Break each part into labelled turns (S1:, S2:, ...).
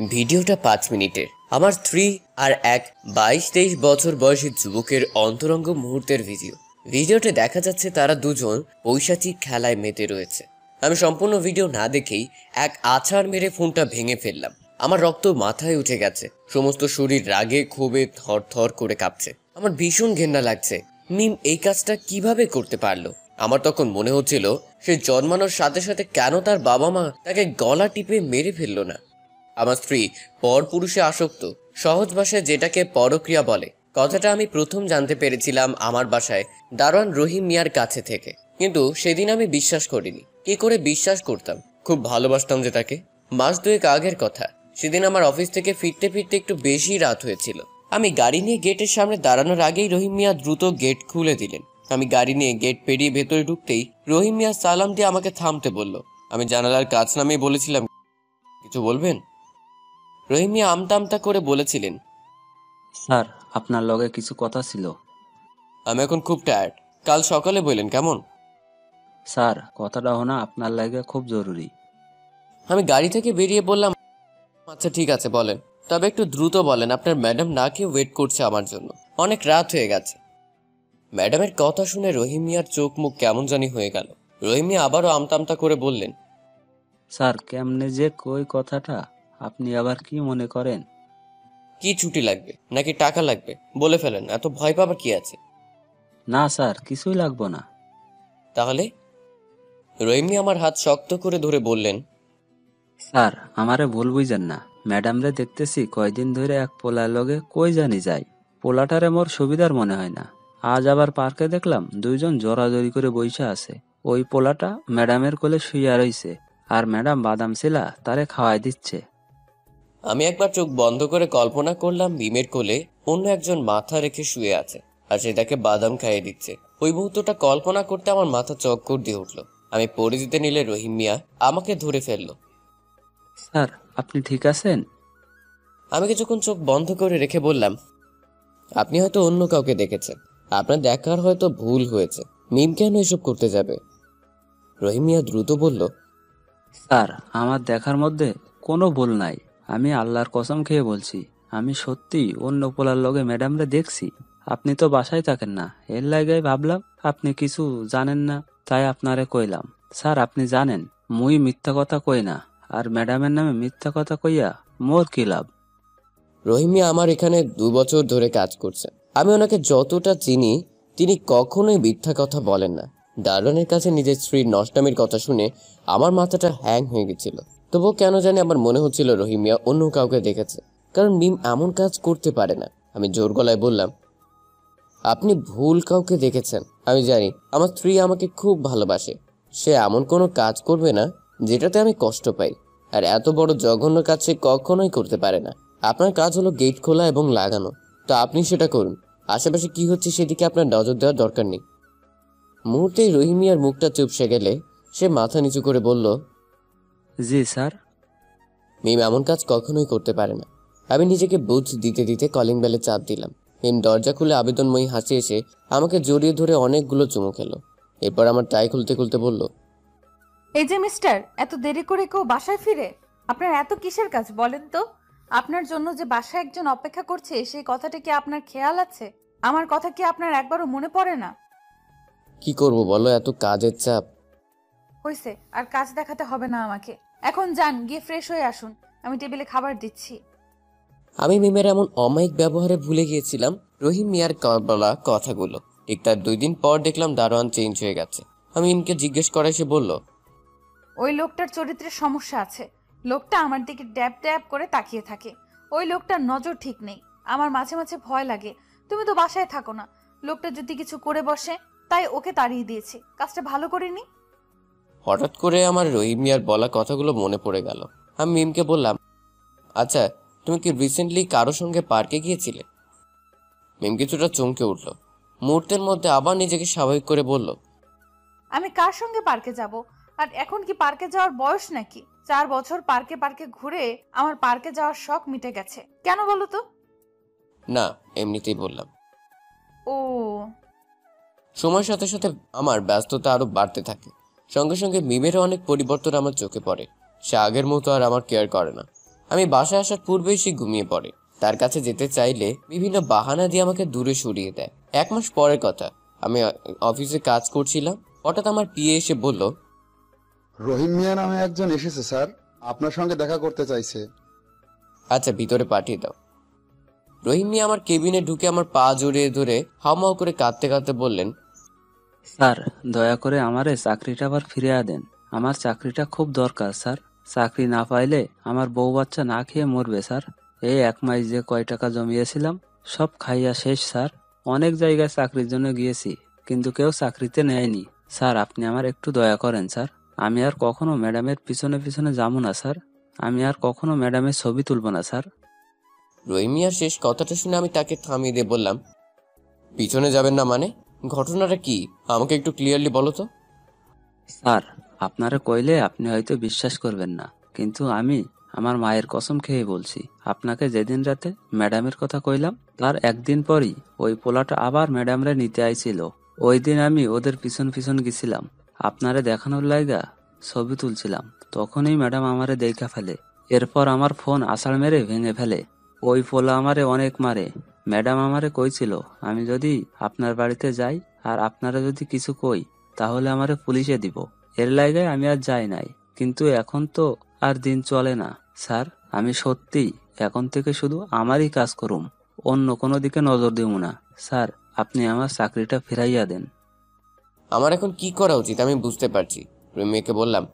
S1: ভিডিওটা 5 মিনিটের। আমার স্ত্রী আর এক 22-23 বছর বয়সী যুবকের অন্তরঙ্গ মুহূর্তের ভিডিওতে দেখা যাচ্ছে তারা দুজন পৈশাচিক খেলায় মেতে রয়েছে। আমি সম্পূর্ণ ভিডিও না দেখেই এক আছাড় মেরে ফোনটা ভেঙে ফেললাম। আমার রক্ত মাথায় উঠে গেছে, সমস্ত শরীর রাগে ক্ষোভে থরথর করে কাঁপছে। আমার ভীষণ ঘেন্না লাগছে। মিম এই কাজটা কিভাবে করতে পারলো? আমার তখন মনে হচ্ছিল সে জন্মানোর সাথে সাথে কেন তার বাবা মা তাকে গলা টিপে মেরে ফেললো না। আমার স্ত্রী পরপুরুষে আসক্ত, সহজ ভাষায় যেটাকে পরক্রিয়া বলে। কথাটা আমি প্রথম জানতে পেরেছিলাম আমার বাসায় দারোয়ান রহিম মিয়ার কাছে থেকে, কিন্তু সেদিন আমি বিশ্বাস করিনি। কি করে বিশ্বাস করতাম? খুব ভালোবাসতাম যে তাকে। মাস দুয়েক আগের কথা। সেদিন আমার অফিস থেকে ফিরতে ফিরতে একটু বেশি রাত হয়েছিল। আমি গাড়ি নিয়ে গেটের সামনে দাঁড়ানোর আগেই রহিম মিয়া দ্রুত গেট খুলে দিলেন। আমি গাড়ি নিয়ে গেট পেরিয়ে ভেতরে ঢুকতেই রহিম মিয়া সালাম দিয়ে আমাকে থামতে বলল। আমি জানালার কাছ নামিয়ে বলেছিলাম, কিছু বলবেন? রহিম মিয়া আমতা আমতা করে বলেছিলেন,
S2: স্যার, আপনার লগে কিছু কথা ছিল।
S1: আমি এখন খুব টায়ার্ড, কাল সকালে বললেন কেমন?
S2: স্যার, কথাটা হনা আপনার লাগে খুব জরুরি।
S1: আমি গাড়ি থেকে বেরিয়ে বললাম, আচ্ছা ঠিক আছে বলেন, তবে একটু দ্রুত বলেন, আপনার ম্যাডাম না খেয়ে ওয়েট করছে আমার জন্য, অনেক রাত হয়ে গেছে। ম্যাডামের কথা শুনে রহিম মিয়ার চোখ মুখ কেমন জানি হয়ে গেল। রহিম মিয়া আবারও আমতা আমতা করে বললেন,
S2: স্যার, কেমনে যে কই কথাটা, আপনি আবার কি মনে করেন?
S1: কি ছুটি লাগবে নাকি টাকা লাগবে? বলে ফেলেন, এত ভয় পাবার কি আছে?
S2: না স্যার, কিছুই লাগবো না।
S1: তাহলে? রহিম মিয়া আমার হাত শক্ত করে ধরে বললেন,
S2: স্যার, আমারে ভুল বুঝেন না। ম্যাডামরে দেখতেছি কয়দিন ধরে এক পোলার লগে কই জানি যাই। পোলাটারে মোর সুবিধার মনে হয় না। আজ আবার পার্কে দেখলাম দুইজন জড়াজড়ি করে বইসা আছে। ওই পোলাটা ম্যাডামের কোলে শুইয়া রইছে, আর ম্যাডাম বাদাম ছিলা তারে খাওয়াই দিচ্ছে।
S1: আমি একবার চোখ বন্ধ করে কল্পনা করলাম মিমের কোলে অন্য একজন মাথা রেখে শুয়ে আছে আর সে তাকে বাদাম খাইয়ে দিচ্ছে। ওই মুহূর্তটা কল্পনা করতে আমার মাথা চক্কর দিয়ে উঠলো। আমি পড়ে যেতে নিলে রহিম মিয়া আমাকে ধরে ফেললো।
S2: স্যার, আপনি ঠিক আছেন?
S1: আমি কিছুক্ষণ চোখ বন্ধ করে রেখে বললাম, আপনি হয়তো অন্য কাউকে দেখেছেন, আপনার দেখার হয়তো ভুল হয়েছে। মিম কেন এসব করতে যাবে? রহিম মিয়া দ্রুত বলল,
S2: স্যার, আমার দেখার মধ্যে কোনো ভুল নাই। আমি আল্লাহর কসম খেয়ে বলছি, আমি সত্যি অন্য পোলার লগে ম্যাডামরে দেখছি। আপনি তো বাসায় থাকেন না, এর লাগাই ভাবলাম আপনি কিছু জানেন না, তাই আপনারে কইলাম। স্যার, আপনি জানেন মুই মিথ্যা কথা কই না, আর ম্যাডামের নামে মিথ্যা কথা কইয়া মোর কি লাভ?
S1: রহিম মিয়া আমার এখানে 2 বছর ধরে কাজ করছে। আমি ওনাকে যতটা চিনি, তিনি কখনোই মিথ্যা কথা বলেন না। দারোয়ানের কাছে নিজের স্ত্রীর নষ্টামির কথা শুনে আমার মাথাটা হ্যাং হয়ে গেছিল। তবুও কেন জানি আমার মনে হচ্ছিল রহিম মিয়া অন্য কাউকে দেখেছে, কারণ মিম এমন কাজ করতে পারে না। আমি জোর গলায় বললাম, আপনি ভুল কাউকে দেখেছেন। আমি জানি আমার স্ত্রী আমাকে খুব ভালোবাসে। সে এমন কোনো কাজ করবে না যেটাতে আমি কষ্ট পাই, আর এত বড় জঘন্য কাজ সে কখনোই করতে পারে না। আপনার কাজ হলো গেট খোলা এবং লাগানো, তো আপনি সেটা করুন। আশেপাশে কি হচ্ছে সেদিকে আপনার নজর দেওয়ার দরকার নেই। মুহূর্তেই রহিম মিয়ার মুখটা চুপসে গেলে সে মাথা নিচু করে বলল,
S2: জি স্যার।
S1: মিম এমন কাজ কখনোই করতে পারে না। আমি নিজেকে বুঝ দিতে দিতে কলিং বেলে চাপ দিলাম। মিম দরজা খুলে আবেদনময়ী হাসি এসে আমাকে জড়িয়ে ধরে অনেকগুলো চুমু খেলো। এরপর আমার টাই খুলতে খুলতে বলল,
S3: এই যে মিস্টার, এত দেরি করে কেউ বাসায় ফিরে? আপনার এত কিসের কাজ বলেন তো? আপনার জন্য যে বাসায় একজন অপেক্ষা করছে সেই কথাটা কি আপনার খেয়াল আছে? আমার কথা কি আপনার একবারও মনে পড়ে না?
S1: কি করব বলো, এত কাজের চাপ।
S3: হইছে, আর কাজ দেখাতে হবে না আমাকে। এখন যান, গিয়ে ফ্রেশ হয়ে আসুন, আমি টেবিলে খাবার দিচ্ছি।
S1: আমি মিমের এমন অমায়িক ব্যবহারে ভুলে গিয়েছিলাম রহিম মিয়ার বলা কথাগুলো। ঠিক তার 2 দিন পর দেখলাম দারোয়ান চেঞ্জ হয়ে গেছে। আমি মিমকে জিজ্ঞেস করায় সে বলল,
S3: ওই লোকটার চরিত্রের সমস্যা আছে। লোকটা আমার দিকে ড্যাব ড্যাব করে তাকিয়ে থাকে। ওই লোকটার নজর ঠিক নেই। আমার মাঝে মাঝে ভয় লাগে। তুমি তো বাসায় থাকো না, লোকটা যদি কিছু করে বসে, তাই ওকে তাড়িয়ে দিয়েছি। কাজটা ভালো করিনি।
S1: হঠাৎ করে আমার রহিম মিয়ার বলা কথাগুলো মনে পড়ে গেল। আমি মিমকে বললাম, আচ্ছা তুমি কি রিসেন্টলি কারোর সঙ্গে পার্কে গিয়েছিলে? মিম কিছুটা চমকে উঠল। মুহূর্তের মধ্যে আবার নিজেকে স্বাভাবিক করে বলল,
S3: আমি কার সঙ্গে পার্কে যাব? আর এখন কি পার্কে যাওয়ার বয়স নাকি? 4 বছর পার্কে পার্কে ঘুরে আমার পার্কে যাওয়ার শখ মিটে গেছে। কেন বলো তো?
S1: না, এমনিতেই বললাম।
S3: ও,
S1: সময়ের সাথে সাথে আমার ব্যস্ততা আরো বাড়তে থাকে। সঙ্গে সঙ্গে মিমেরও অনেক পরিবর্তন আমার চোখে পড়ে। সে আগের মতো আর আমার কেয়ার করে না। আমি বাসায় আসার পূর্বেই সে ঘুমিয়ে পড়ে। তার কাছে যেতে চাইলে বিভিন্ন বাহানা দিয়ে আমাকে দূরে সরিয়ে দেয়। 1 মাস পরের কথা, আমি অফিসে কাজ করছিলাম। হঠাৎ আমার পিএ এসে বলল,
S4: রহিম মিয়া নামে একজন এসেছে স্যার, আপনার সঙ্গে দেখা করতে চাইছে।
S1: আচ্ছা, ভিতরে পাঠিয়ে দাও। রহিম মিয়া আমার কেবিনে ঢুকে আমার পা জড়িয়ে ধরে হাউমাউ করে কাঁদতে কাঁদতে বললেন,
S2: স্যার, দয়া করে আমারে চাকরিটা আবার ফিরিয়ে দেন। আমার চাকরিটা খুব দরকার স্যার। চাকরি না পাইলে আমার বউ বাচ্চা না খেয়ে মরবে স্যার। এই 1 মাস যে কয় টাকা জমিয়েছিলাম সব খাইয়া শেষ স্যার। অনেক জায়গায় চাকরির জন্য গিয়েছি, কিন্তু কেউ চাকরিতে নেয়নি। স্যার, আপনি আমার একটু দয়া করেন স্যার। আমি আর কখনো ম্যাডামের পিছনে পিছনে যাবো না স্যার। আমি আর কখনো ম্যাডামের ছবি তুলব না স্যার।
S1: রহিম মিয়ার শেষ কথাটা শুনে আমি তাকে থামিয়ে দিয়ে বললাম, পিছনে যাবেন না মানে? ঘটনাটা কি আমাকে একটু ক্লিয়ারলি বলো তো।
S2: স্যার, আপনারা কইলে আপনি হয়তো বিশ্বাস করবেন না, কিন্তু আমি আমার মায়ের কসম খেয়ে বলছি, আপনাকে যেদিন রাতে ম্যাডামের কথা কইলাম তার একদিন পরই ওই পোলাটা আবার ম্যাডামরা নিতে আইছিল। ওই দিন আমি ওদের পিছন পিছন গেছিলাম, আপনারে দেখানোর লাইগা ছবি তুলছিলাম। তখনই ম্যাডাম আমারে দেখা ফেলে। এরপর আমার ফোন আছাড় মেরে ভেঙে ফেলে। ওই পোলা আমারে অনেক মারে। ম্যাডাম আমারে কইছিল আমি যদি আপনার বাড়িতে যাই আর আপনারা যদি কিছু কই তাহলে আমারে পুলিশে দিব। এর লাইগায় আমি আর যাই নাই। কিন্তু এখন তো আর দিন চলে না স্যার। আমি সত্যি এখন থেকে শুধু আমারই কাজ করুম, অন্য কোনো দিকে নজর দিব না। স্যার, আপনি আমার চাকরিটা ফিরাইয়া দেন।
S1: আমার এখন কি করা উচিত আমি বুঝতে পারছি। রহিম মিয়াকে বললাম,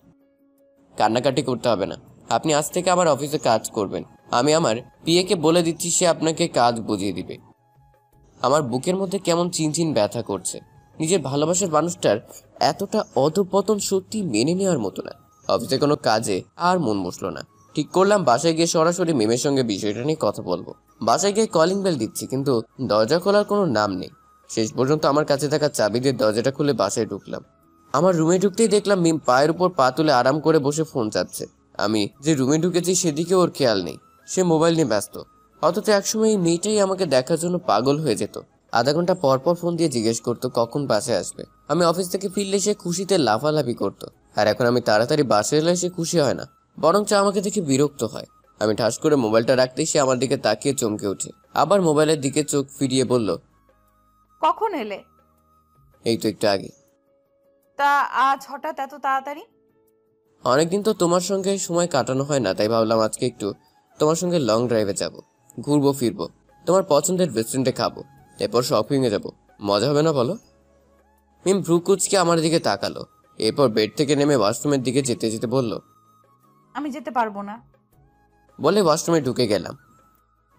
S1: কান্নাকাটি করতে হবে না, আপনি আজ থেকে আমার অফিসে কাজ করবেন। আমি আমার পিএকে বলে দিচ্ছি, সে আপনাকে কাজ বুঝিয়ে দিবে। আমার বুকের মধ্যে কেমন চিনচিন ব্যথা করছে। নিজের ভালোবাসার মানুষটার এতটা অধপতন সত্যি মেনে নেওয়ার মতো না। অফিসে কোনো কাজে আর মন বসলো না। ঠিক করলাম বাসায় গিয়ে সরাসরি মিমের সঙ্গে বিষয়টা নিয়ে কথা বলবো। বাসায় গিয়ে কলিং বেল দিচ্ছি, কিন্তু দরজা খোলার কোনো নাম নেই। শেষ পর্যন্ত আমার কাছে থাকা চাবি দিয়ে দরজাটা খুলে বাসায় ঢুকলাম। আমার রুমে ঢুকতেই দেখলাম মিম পায়ের উপর পা তুলে আরাম করে বসে ফোন চাচ্ছে। আমি যে রুমে ঢুকেছি সেদিকে ওর খেয়াল নেই, সে মোবাইল নিয়ে ব্যস্ত। অথচ একসময় এই মেয়েটাই আমাকে দেখার জন্য পাগল হয়ে যেত। আধা ঘন্টা পর পর ফোন দিয়ে জিজ্ঞেস করতো কখন বাসায় আসবে। আমি অফিস থেকে ফিরলে সে খুশিতে লাফালাফি করতো। আর এখন আমি তাড়াতাড়ি বাসায় এলে সে খুশি হয় না, বরঞ্চ আমাকে দেখে বিরক্ত হয়। আমি ঠাস করে মোবাইলটা রাখতেই সে আমার দিকে তাকিয়ে চমকে ওঠে। আবার মোবাইলের দিকে চোখ ফিরিয়ে বলল,
S3: কখন এলে?
S1: এই তো একটু আগে।
S3: তা আজ হঠাৎ এত তাড়াতাড়ি?
S1: অনেকদিন তো তোমার সঙ্গে সময় কাটানো হয় না, তাই ভাবলাম আজকে একটু তোমার সঙ্গে লং ড্রাইভে যাব, ঘুরবো ফিরবো, তোমার পছন্দের রেস্টুরেন্টে খাবো, এরপর শপিংয়ে যাব। মজা হবে না বলো? মিম ভ্রু কুচকে আমার দিকে তাকালো, এরপর বেড থেকে নেমে ওয়াশরুমের দিকে যেতে যেতে বলল,
S3: আমি যেতে পারবো না।
S1: বলে ওয়াশরুমে ঢুকে গেলাম।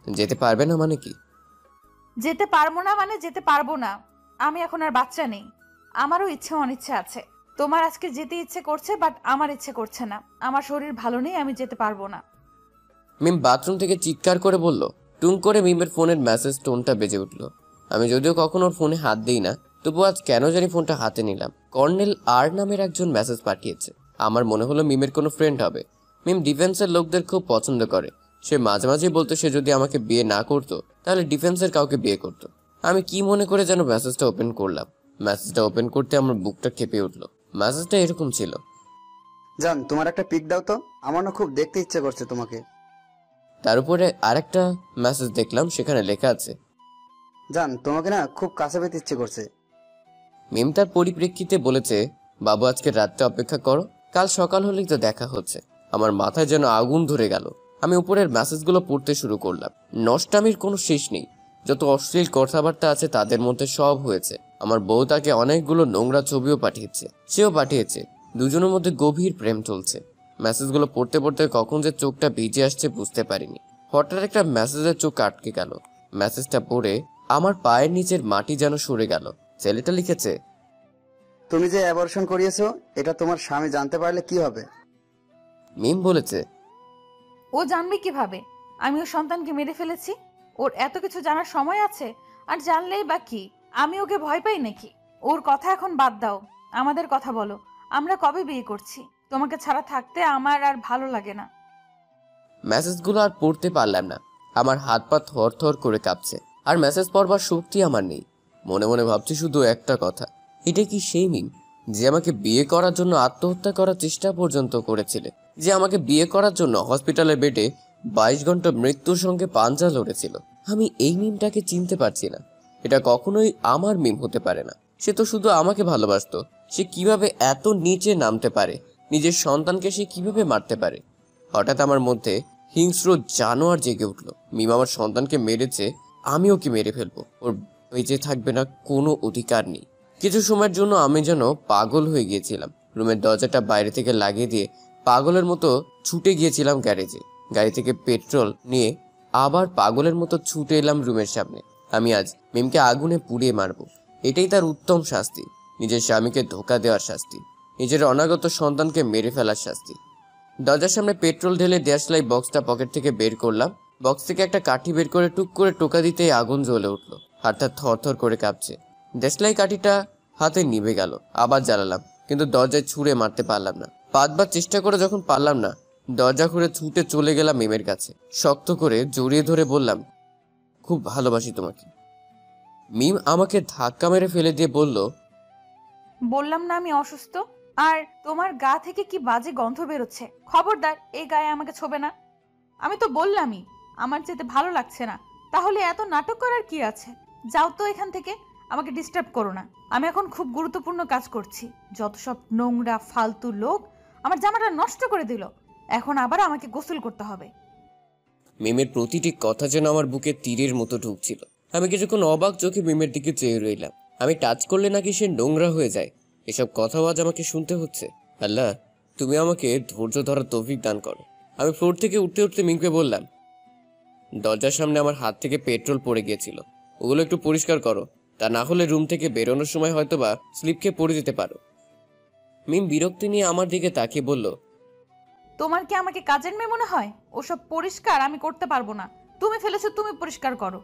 S1: যেতে পারবে না মানে কি?
S3: যেতে পারবো না মানে যেতে পারবো না। আমি এখন আর বাচ্চা নেই, আমারও ইচ্ছে অনিচ্ছে আছে। তোমার আজকে যেতে ইচ্ছে করছে, বাট আমার ইচ্ছে করছে না। আমার শরীর ভালো নেই, আমি যেতে পারবো না।
S1: মিম বাথরুম থেকে চিৎকার করে বলল। টুং করে মিমের ফোনের মেসেজ টোনটা বেজে উঠল। আমি যদিও কখনো ওর ফোনে হাত দিই না, তবু আজ কেন জানি ফোনটা হাতে নিলাম। কর্নেল আর নামের একজন মেসেজ পাঠিয়েছে। আমার মনে হলো মিমের কোনো ফ্রেন্ড হবে। মিম ডিফেন্সের লোকদের খুব পছন্দ করে। সে মাঝে মাঝেই বলতো সে যদি আমাকে বিয়ে না করতো তাহলে ডিফেন্সের কাউকে বিয়ে করতো। আমি কি মনে করে যেন মেসেজটা ওপেন করলাম। মেসেজটা ওপেন করতে আমার বুকটা কেঁপে উঠলো। মেসেজটা এরকম ছিল,
S5: জান, তোমার একটা পিক দাও তো, আমার না খুব দেখতে ইচ্ছে করছে তোমাকে।
S1: তার উপরে আরেকটা মেসেজ দেখলাম, সেখানে লেখা আছে,
S5: জান, তোমাকে না খুব কাছে পেতে ইচ্ছে করছে।
S1: মিম তার পরিপ্রেক্ষিতে বলেছে, বাবু আজকে রাতটা অপেক্ষা করো, কাল সকাল হলেই তো দেখা হচ্ছে। আমার মাথায় যেন আগুন ধরে গেল। আমি উপরের মেসেজগুলো পড়তে শুরু করলাম। নষ্টামির কোনো শেষ নেই। যত অশ্লীল কথাবার্তা আছে তাদের মধ্যে সব হয়েছে। আমার বউ তাকে অনেকগুলো নোংরা ছবিও পাঠিয়েছে, সেও পাঠিয়েছে। দুজনের মধ্যে গভীর প্রেম চলছে। মেসেজগুলো পড়তে পড়তে কখন যে চোখটা ভিজে আসছে বুঝতে পারিনি। হঠাৎ একটা মেসেজের চোখ আটকে গেল। মেসেজটা পড়ে আমার পায়ের নিচের মাটি যেন সরে গেল। ছেলেটা লিখেছে,
S5: তুমি যে অ্যাবর্শন করিয়েছো এটা তোমার স্বামী জানতে পারলে কি হবে?
S1: মিম বলেছে,
S3: ও জানবে কিভাবে আমি ওর সন্তানকে মেরে ফেলেছি? ওর এত কিছু জানার সময় আছে? আর জানলেই বা কি, আমি ওকে ভয় পাই নাকি? ওর কথা এখন বাদ দাও, আমাদের কথা বলো। আমরা কবে বিয়ে করছি? তোমাকে ছাড়া থাকতে আমার আর ভালো লাগে না।
S1: মেসেজগুলো আর পড়তে পারলাম না। আমার হাত পা থর থর করে কাঁপছে। আর মেসেজ পড়বার শক্তি আমার নেই। মনে মনে ভাবছি শুধু একটা কথা, এটা কি সেই মিম যে আমাকে বিয়ে করার জন্য আত্মহত্যা করার চেষ্টা পর্যন্ত করেছিলে, যে আমাকে বিয়ে করার জন্য হসপিটালের বেডে 22 ঘন্টা মৃত্যুর সঙ্গে পাঞ্জা লড়েছিল। আমি এই মিমটাকে চিনতে পারছি না। এটা কখনোই আমার মিম হতে পারে না। সে তো শুধু আমাকে ভালোবাসতো। সে কিভাবে এত নিচে নামতে পারে? নিজের সন্তানকে সে কিভাবে মারতে পারে? হঠাৎ আমার মধ্যে হিংস্র জানোয়ার জেগে উঠলো। মিম আমার সন্তানকে মেরেছে, আমিও কি মেরে ফেলবো? ওর বেঁচে থাকবে না কোনো অধিকার নেই। কিছু সময়ের জন্য আমি যেন পাগল হয়ে গিয়েছিলাম। রুমের দরজাটা বাইরে থেকে লাগিয়ে দিয়ে পাগলের মতো ছুটে গিয়েছিলাম গ্যারেজে। গাড়ি থেকে পেট্রোল নিয়ে আবার পাগলের মতো ছুটে এলাম রুমের সামনে। আমি আজ মিমকে আগুনে পুড়িয়ে মারবো। এটাই তার উত্তম শাস্তি। নিজের স্বামীকে ধোঁকা দেওয়ার শাস্তি, নিজের অনাগত সন্তানকে মেরে ফেলার শাস্তি। দরজার সামনে পেট্রোল ঢেলে দেশলাই বক্সটা পকেট থেকে বের করলাম। বক্স থেকে একটা কাঠি বের করে টুক করে টোকা দিতেই আগুন জ্বলে উঠলো। হাতটা থরথর করে কাঁপছে। দেশলাই কাঠিটা হাতে নিভে গেল। আবার জ্বালালাম, কিন্তু দরজায় ছুঁড়ে মারতে পারলাম না। 5বার চেষ্টা করে যখন পারলাম না, দরজা খুলে ছুটে চলে গেলাম মিমের কাছে। শক্ত করে জড়িয়ে ধরে বললাম, খুব ভালোবাসি তোমাকে। মিম আমাকে ধাক্কা মেরে ফেলে দিয়ে বলল,
S3: বললাম না আমি অসুস্থ? আর তোমার গা থেকে কি বাজে গন্ধ বেরোচ্ছে। খবরদার এই গায়ে আমাকে ছোবে না। আমি তো বললামই আমার যেতে ভালো লাগছে না। তাহলে এত নাটক করার কি আছে? যাও তো এখান থেকে, আমাকে ডিস্টার্ব করো না। আমি এখন খুব গুরুত্বপূর্ণ কাজ করছি। যত সব নোংরা ফালতু লোক আমার জামাটা নষ্ট করে দিল। এখন আবার আমাকে গোসল করতে হবে।
S1: মিমের প্রতিটি কথা যেন আমার বুকে তীরের মতো ঢুকছিল। আমি কিছুক্ষণ অবাক চোখে মিমের দিকে চেয়ে রইলাম। আমি টাচ করলে নাকি সে নোংরা হয়ে যায়। এসব কথা আজ আমাকে শুনতে হচ্ছে। আল্লাহ, তুমি আমাকে ধৈর্য ধরার তৌফিক দান করো। আমি ফ্লোর থেকে উঠতে উঠতে মিমকে বললাম, দরজার সামনে আমার হাত থেকে পেট্রোল পড়ে গিয়েছিল, ওগুলো একটু পরিষ্কার করো। তা না হলে রুম থেকে বেরোনোর সময় হয়তোবা স্লিপ খেয়ে পড়ে যেতে পারো। মিম বিরক্তি নিয়ে আমার দিকে তাকিয়ে বলল,
S3: তোমার কি আমাকে কাজের মেয়ে মনে হয়? ওসব পরিষ্কার আমি করতে পারবো না। তুমি ফেলেছো, তুমি পরিষ্কার করো।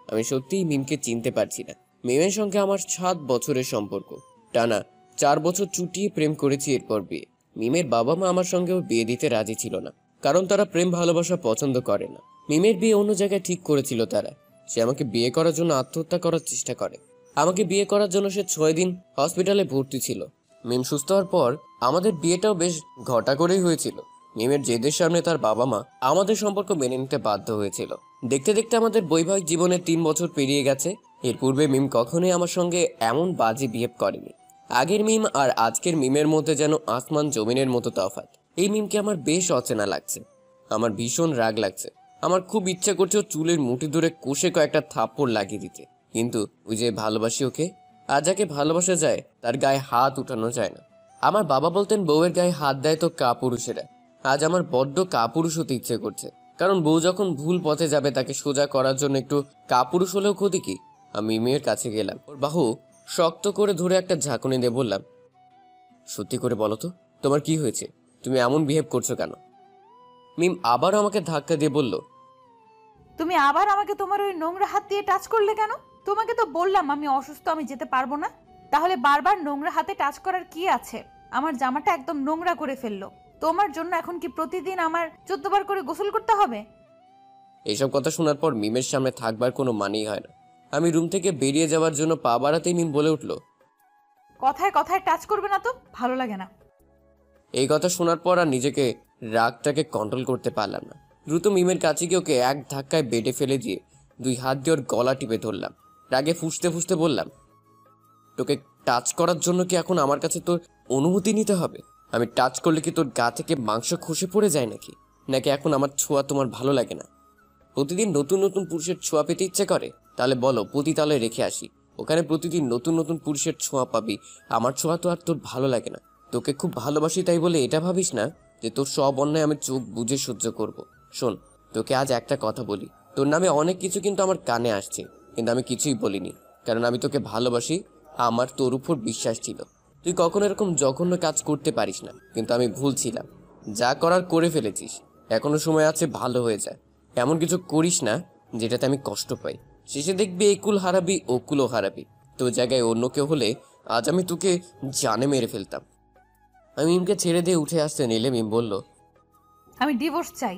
S1: আমি সত্যিই মিমকে চিনতে পারছি না। মিমের সঙ্গে আমার 7 বছরের সম্পর্ক। টানা 4 বছর চুটিয়ে প্রেম করেছি, এরপর বিয়ে। মিমের বাবা মা আমার সঙ্গে ওর বিয়ে দিতে রাজি ছিল না, কারণ তারা প্রেম ভালোবাসা পছন্দ করে না। মিমের বিয়ে অন্য জায়গায় ঠিক করেছিল তারা। সে আমাকে বিয়ে করার জন্য আত্মহত্যা করার চেষ্টা করে। আমাকে বিয়ে করার জন্য সে 6 দিন হসপিটালে ভর্তি ছিল। মিম সুস্থ হওয়ার পর আমাদের বিয়েটাও বেশ ঘটা করেই হয়েছিল। মিমের জেদের সামনে তার বাবা মা আমাদের সম্পর্ক মেনে নিতে বাধ্য হয়েছিল। দেখতে দেখতে আমাদের বৈবাহিক জীবনে 3 বছর পেরিয়ে গেছে। এর পূর্বে মিম কখনোই আমার সঙ্গে এমন বাজে বিহেভ করেনি। আগের মিম আর আজকের মিমের মধ্যে যেন আসমান জমিনের মতো তফাৎ। এই মিমকে আমার বেশ অচেনা লাগছে। আমার ভীষণ রাগ লাগছে। আমার খুব ইচ্ছা করছে ওর চুলের মুঠি ধরে কষে কয়েকটা থাপ্পড় লাগিয়ে দিতে। কিন্তু ওই যে ভালোবাসি ওকে, আর যাকে ভালোবাসা যায় তার গায়ে হাত উঠানো যায় না। আমার বাবা বলতেন বউয়ের গায়ে হাত দেয় তো কাপুরুষেরা। আজ আমার বড্ড কাপুরুষ হতে ইচ্ছে করছে, কারণ বউ যখন ভুল পথে যাবে তাকে সোজা করার জন্য একটু কাপুরুষ হলেও ক্ষতি কি। আমি মেয়ের কাছে গেলাম। ওর বাহু শক্ত করে ধরে একটা ঝাঁকুনি দিয়ে বললাম, সত্যি করে বলো তো, তোমার কি হয়েছে? তুমি এমন বিহেভ করছো কেন? মিম আবার আমাকে ধাক্কা দিয়ে বলল,
S3: তুমি আবার আমাকে তোমার ওই নোংরা হাত দিয়ে টাচ করলে কেন? তোমাকে তো বললাম আমি অসুস্থ, আমি যেতে পারবো না। তাহলে বারবার নোংরা হাতে টাচ করার কি আছে? আমার জামাটা একদম নোংরা করে ফেললো। তোমার জন্য এখন কি প্রতিদিন আমার 14 বার করে গোসল করতে হবে?
S1: এইসব কথা শোনার পর মিমের সামনে থাকবার কোনো মানেই হয় না। আমি রুম থেকে বেরিয়ে যাওয়ার জন্য পা বাড়াতেই মিম বলে উঠল,
S3: কথায় কথায় টাচ করবে না তো, ভালো লাগে না।
S1: এই কথা শোনার পর আর নিজেকে রাগটাকে কন্ট্রোল করতে পারলাম না। দ্রুত মিমের কাছে গিয়ে ওকে এক ধাক্কায় বেডে ফেলে দিয়ে 2 হাত দিয়ে ওর গলা টিপে ধরলাম। রাগে ফুঁসতে ফুঁসতে বললাম, তোকে টাচ করার জন্য কি এখন আমার কাছে তোর অনুমতি নিতে হবে? আমি টাচ করলে কি তোর গা থেকে মাংস খসে পড়ে যায় নাকি? নাকি এখন আমার ছোঁয়া তোমার ভালো লাগে না? প্রতিদিন নতুন নতুন পুরুষের ছোঁয়া পেতে ইচ্ছে করে? তাহলে বলো, পতিতালয়ে রেখে আসি। ওখানে প্রতিদিন নতুন নতুন পুরুষের ছোঁয়া পাবি। আমার ছোঁয়া তো আর তোর ভালো লাগে না। তোকে খুব ভালোবাসি তাই বলে এটা ভাবিস না যে তোর সব অন্যায় আমি চোখ বুঝে সহ্য করব। শোন, তোকে আজ একটা কথা বলি। তোর নামে অনেক কিছু কিন্তু আমার কানে আসছে, কিন্তু আমি কিছুই বলিনি, কারণ আমি তোকে ভালোবাসি। আমার তোর উপর বিশ্বাস ছিল। তুই কখনো এরকম জঘন্য কাজ করতে পারিস না, কিন্তু আমি ভুল ছিলাম। যা করার করে ফেলেছিস। এখনো সময় আছে, ভালো হয়ে যায়। এমন কিছু করিস না যেটাতে আমি কষ্ট পাই। শেষে দেখবি এই কুল হারাবি, ও কুলও হারাবি। তোর জায়গায় অন্য কেউ হলে আজ আমি তোকে জানে মেরে ফেলতাম। আমি মিমকে ছেড়ে দিয়ে উঠে আসতে নিলে মিম বলল,
S3: আমি ডিভোর্স চাই।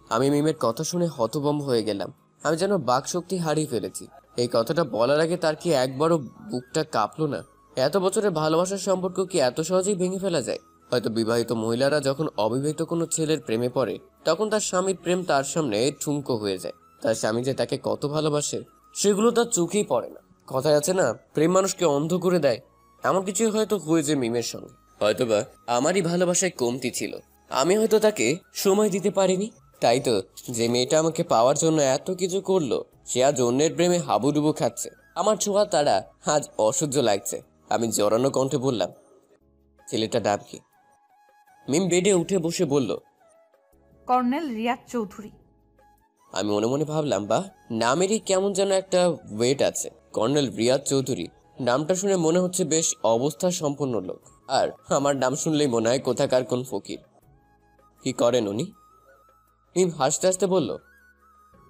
S1: আমি মিমের কথা শুনে হতভম্ব হয়ে গেলাম। আমি যেন বাকশক্তি হারিয়ে ফেলেছি। এই কথাটা বলার আগে তার কি একবারও বুকটা কাঁপলো না? এত বছরের ভালোবাসার সম্পর্ক কি এত সহজেই ভেঙে ফেলা যায়? হয়তো বিবাহিত মহিলারা যখন অবিবাহিত কোনো ছেলের প্রেমে পড়ে তখন তার স্বামীর প্রেম তার সামনে ঠুনকো হয়ে যায়। তার স্বামী যে তাকে কত ভালোবাসে সেগুলো তার চোখেই পড়ে না। কথায় আছে না, প্রেম মানুষকে অন্ধ করে দেয়। এমন কিছুই হয়তো হয়েছে মিমের সঙ্গে। হয়তোবা আমারই ভালোবাসায় কমতি ছিল, আমি হয়তো তাকে সময় দিতে পারিনি। তাই তো যে মেয়েটা আমাকে পাওয়ার জন্য এত কিছু করলো, সে আজ অন্যের প্রেমে হাবুডুবু খাচ্ছে। আমার ছোঁয়া তারা আজ অসহ্য লাগছে। আমি জড়ানো কণ্ঠে বললাম, ছেলেটার নাম কি? মিম বেডে উঠে বসে বলল,
S3: কর্নেল রিয়াদ চৌধুরী।
S1: আমি মনে মনে ভাবলাম, বা নামেরই কেমন যেন একটা ওয়েট আছে। কর্নেল রিয়াদ চৌধুরী নামটা শুনে মনে হচ্ছে বেশ অবস্থা সম্পন্ন লোক, আর আমার নাম শুনলেই মনে হয় কোথাকার কোন ফকির। কি করেন উনি? মিম হাসতে হাসতে বলল,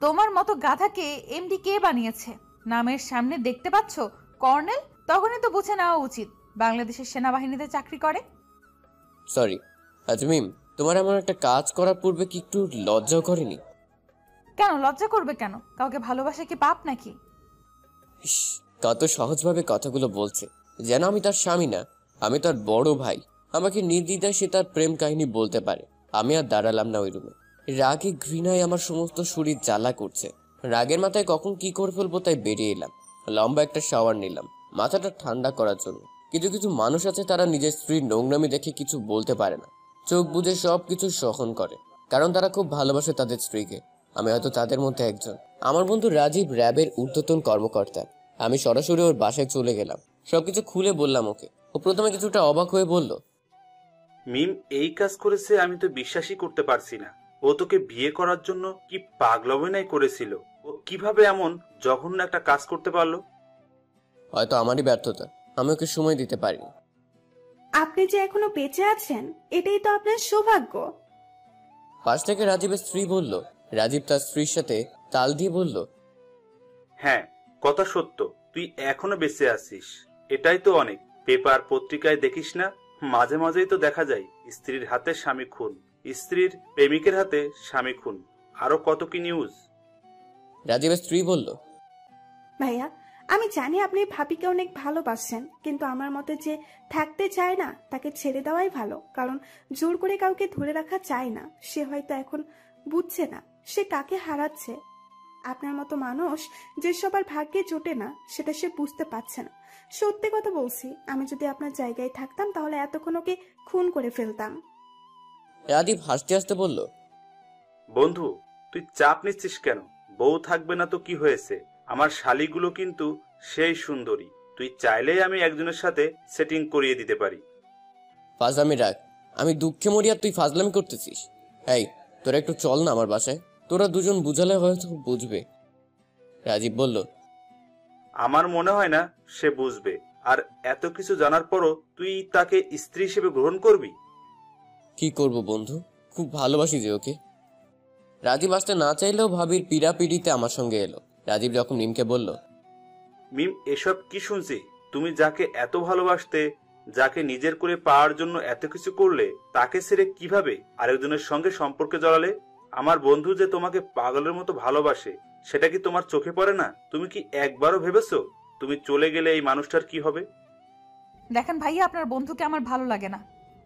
S3: তোমার মতো গাধাকে এমডি কে বানিয়েছে? নামের সামনে দেখতে পাচ্ছ কর্নেল, তখনই তো বুঝে নেওয়া উচিত বাংলাদেশের সেনাবাহিনীতে চাকরি করে।
S1: সরি। আচ্ছা মিম, তোমার এমন একটা কাজ করার পূর্বে কি একটু লজ্জাও করেনি?
S3: কেন লজ্জা করবে কেন? কাউকে ভালোবাসা কি পাপ নাকি?
S1: ইস, কত সহজভাবে কথাগুলো বলছে, যেন আমি তার স্বামী না, আমি তার বড় ভাই। আমাকে নির্দ্বিধায় সে তার প্রেম কাহিনী বলতে পারে। আমি আর দাঁড়ালাম না ওই রুমে। রাগে ঘৃণায় আমার সমস্ত শরীর জ্বালা করছে। রাগের মাথায় কখন কি করে ফেলবো তাই বেরিয়ে এলাম। লম্বা একটা শাওয়ার নিলাম মাথাটা ঠান্ডা করার জন্য। কিছু কিছু মানুষ আছে, তারা নিজের স্ত্রীর নোংরামি দেখে কিছু বলতে পারে না, চোখ বুজে সব কিছু সহন করে, কারণ তারা খুব ভালোবাসে তাদের স্ত্রীকে। আমি হয়তো তাদের মধ্যে একজন। আমার বন্ধু রাজীব র্যাবের ঊর্ধ্বতন কর্মকর্তা। আমি সরাসরি ওর বাসায় চলে গেলাম, সবকিছু খুলে বললাম ওকে। ও প্রথমে কিছুটা অবাক হয়ে বলল,
S6: মিম এই কাজ করেছে? আমি তো বিশ্বাসই করতে পারছি না। ও তোকে বিয়ে করার জন্য কি পাগলামি করেছিল? ও কিভাবে এমন জঘন্য একটা কাজ করতে পারলো?
S1: হয়তো আমারই ব্যর্থতা, আমি ওকে সময় দিতে পারিনি।
S7: আপনি যে এখনো বেঁচে আছেন, এটাই তো আপনার সৌভাগ্য।
S1: পাশ থেকে রাজীবের স্ত্রী বলল। রাজীব তার স্ত্রীর সাথে তাল দিয়ে বলল,
S6: হ্যাঁ, কথা সত্য, তুই এখনো বেঁচে আছিস, এটাই তো অনেক। পেপার পত্রিকায় দেখিস না, মাঝে মাঝেই তো দেখা যায় স্ত্রীর হাতে স্বামী খুন, স্ত্রীর প্রেমিকের হাতে স্বামী খুন, আরো কত কি নিউজ।
S1: রাজীবের স্ত্রী বলল,
S7: ভাইয়া, আমি জানি আপনি ভাবিকে অনেক ভালোবাসেন, কিন্তু আমার মতে যে থাকতে চায় না তাকে ছেড়ে দেওয়াই ভালো। কারণ জোর করে কাউকে ধরে রাখা চায় না। সে হয়তো এখন বুঝছে না সে কাকে হারাচ্ছে। আপনার মতো মানুষ যে সবার ভাগ্যে জোটে না, সেটা সে বুঝতে পারছে না। সত্যি কথা বলছি, আমি যদি আপনার জায়গায় থাকতাম তাহলে এতক্ষণ ওকে খুন করে ফেলতাম।
S1: রাজীব হাসতে হাসতে বলল,
S6: বন্ধু, তুই চাপ নিচ্ছিস কেন? বউ থাকবে না তো কি হয়েছে? আমার শালিগুলো কিন্তু সেই সুন্দরী, তুই চাইলেই আমি একজনের সাথে সেটিং করিয়ে দিতে পারি।
S1: ফাজলামি রাখ, আমি দুঃখে মরি আর তুই ফাজলামি করতেছিস। এই, তোরা একটু চল না আমার বাসায়, তোরা দুজন বুঝালে হয়তো বুঝবে। রাজীব বলল,
S6: আমার মনে হয় না সে বুঝবে। আর এত কিছু জানার পরও তুই তাকে স্ত্রী হিসেবে গ্রহণ করবি?
S1: কি করব বন্ধু, খুব ভালোবাসি যে ওকে। রাজীব আসতে না চাইলেও ভাবির পিড়াপিড়িতে আমার সঙ্গে এলো। রাজীব যখন মিমকে বলল,
S6: মিম, এসব কি শুনছি? তুমি যাকে এত ভালোবাসতে, যাকে নিজের করে পাওয়ার জন্য এত কিছু করলে, তাকে ছেড়ে কিভাবে আরেকজনের সঙ্গে সম্পর্কে জড়ালে? আমার বন্ধু যে তোমাকে পাগলের মতো ভালোবাসে, সেটা কি তোমার চোখে পড়ে না? তুমি কি একবারও ভেবেছো তুমি চলে গেলে এই মানুষটার কি হবে?
S3: দেখেন ভাইয়া, আপনার বন্ধুকে আমার ভালো লাগে না।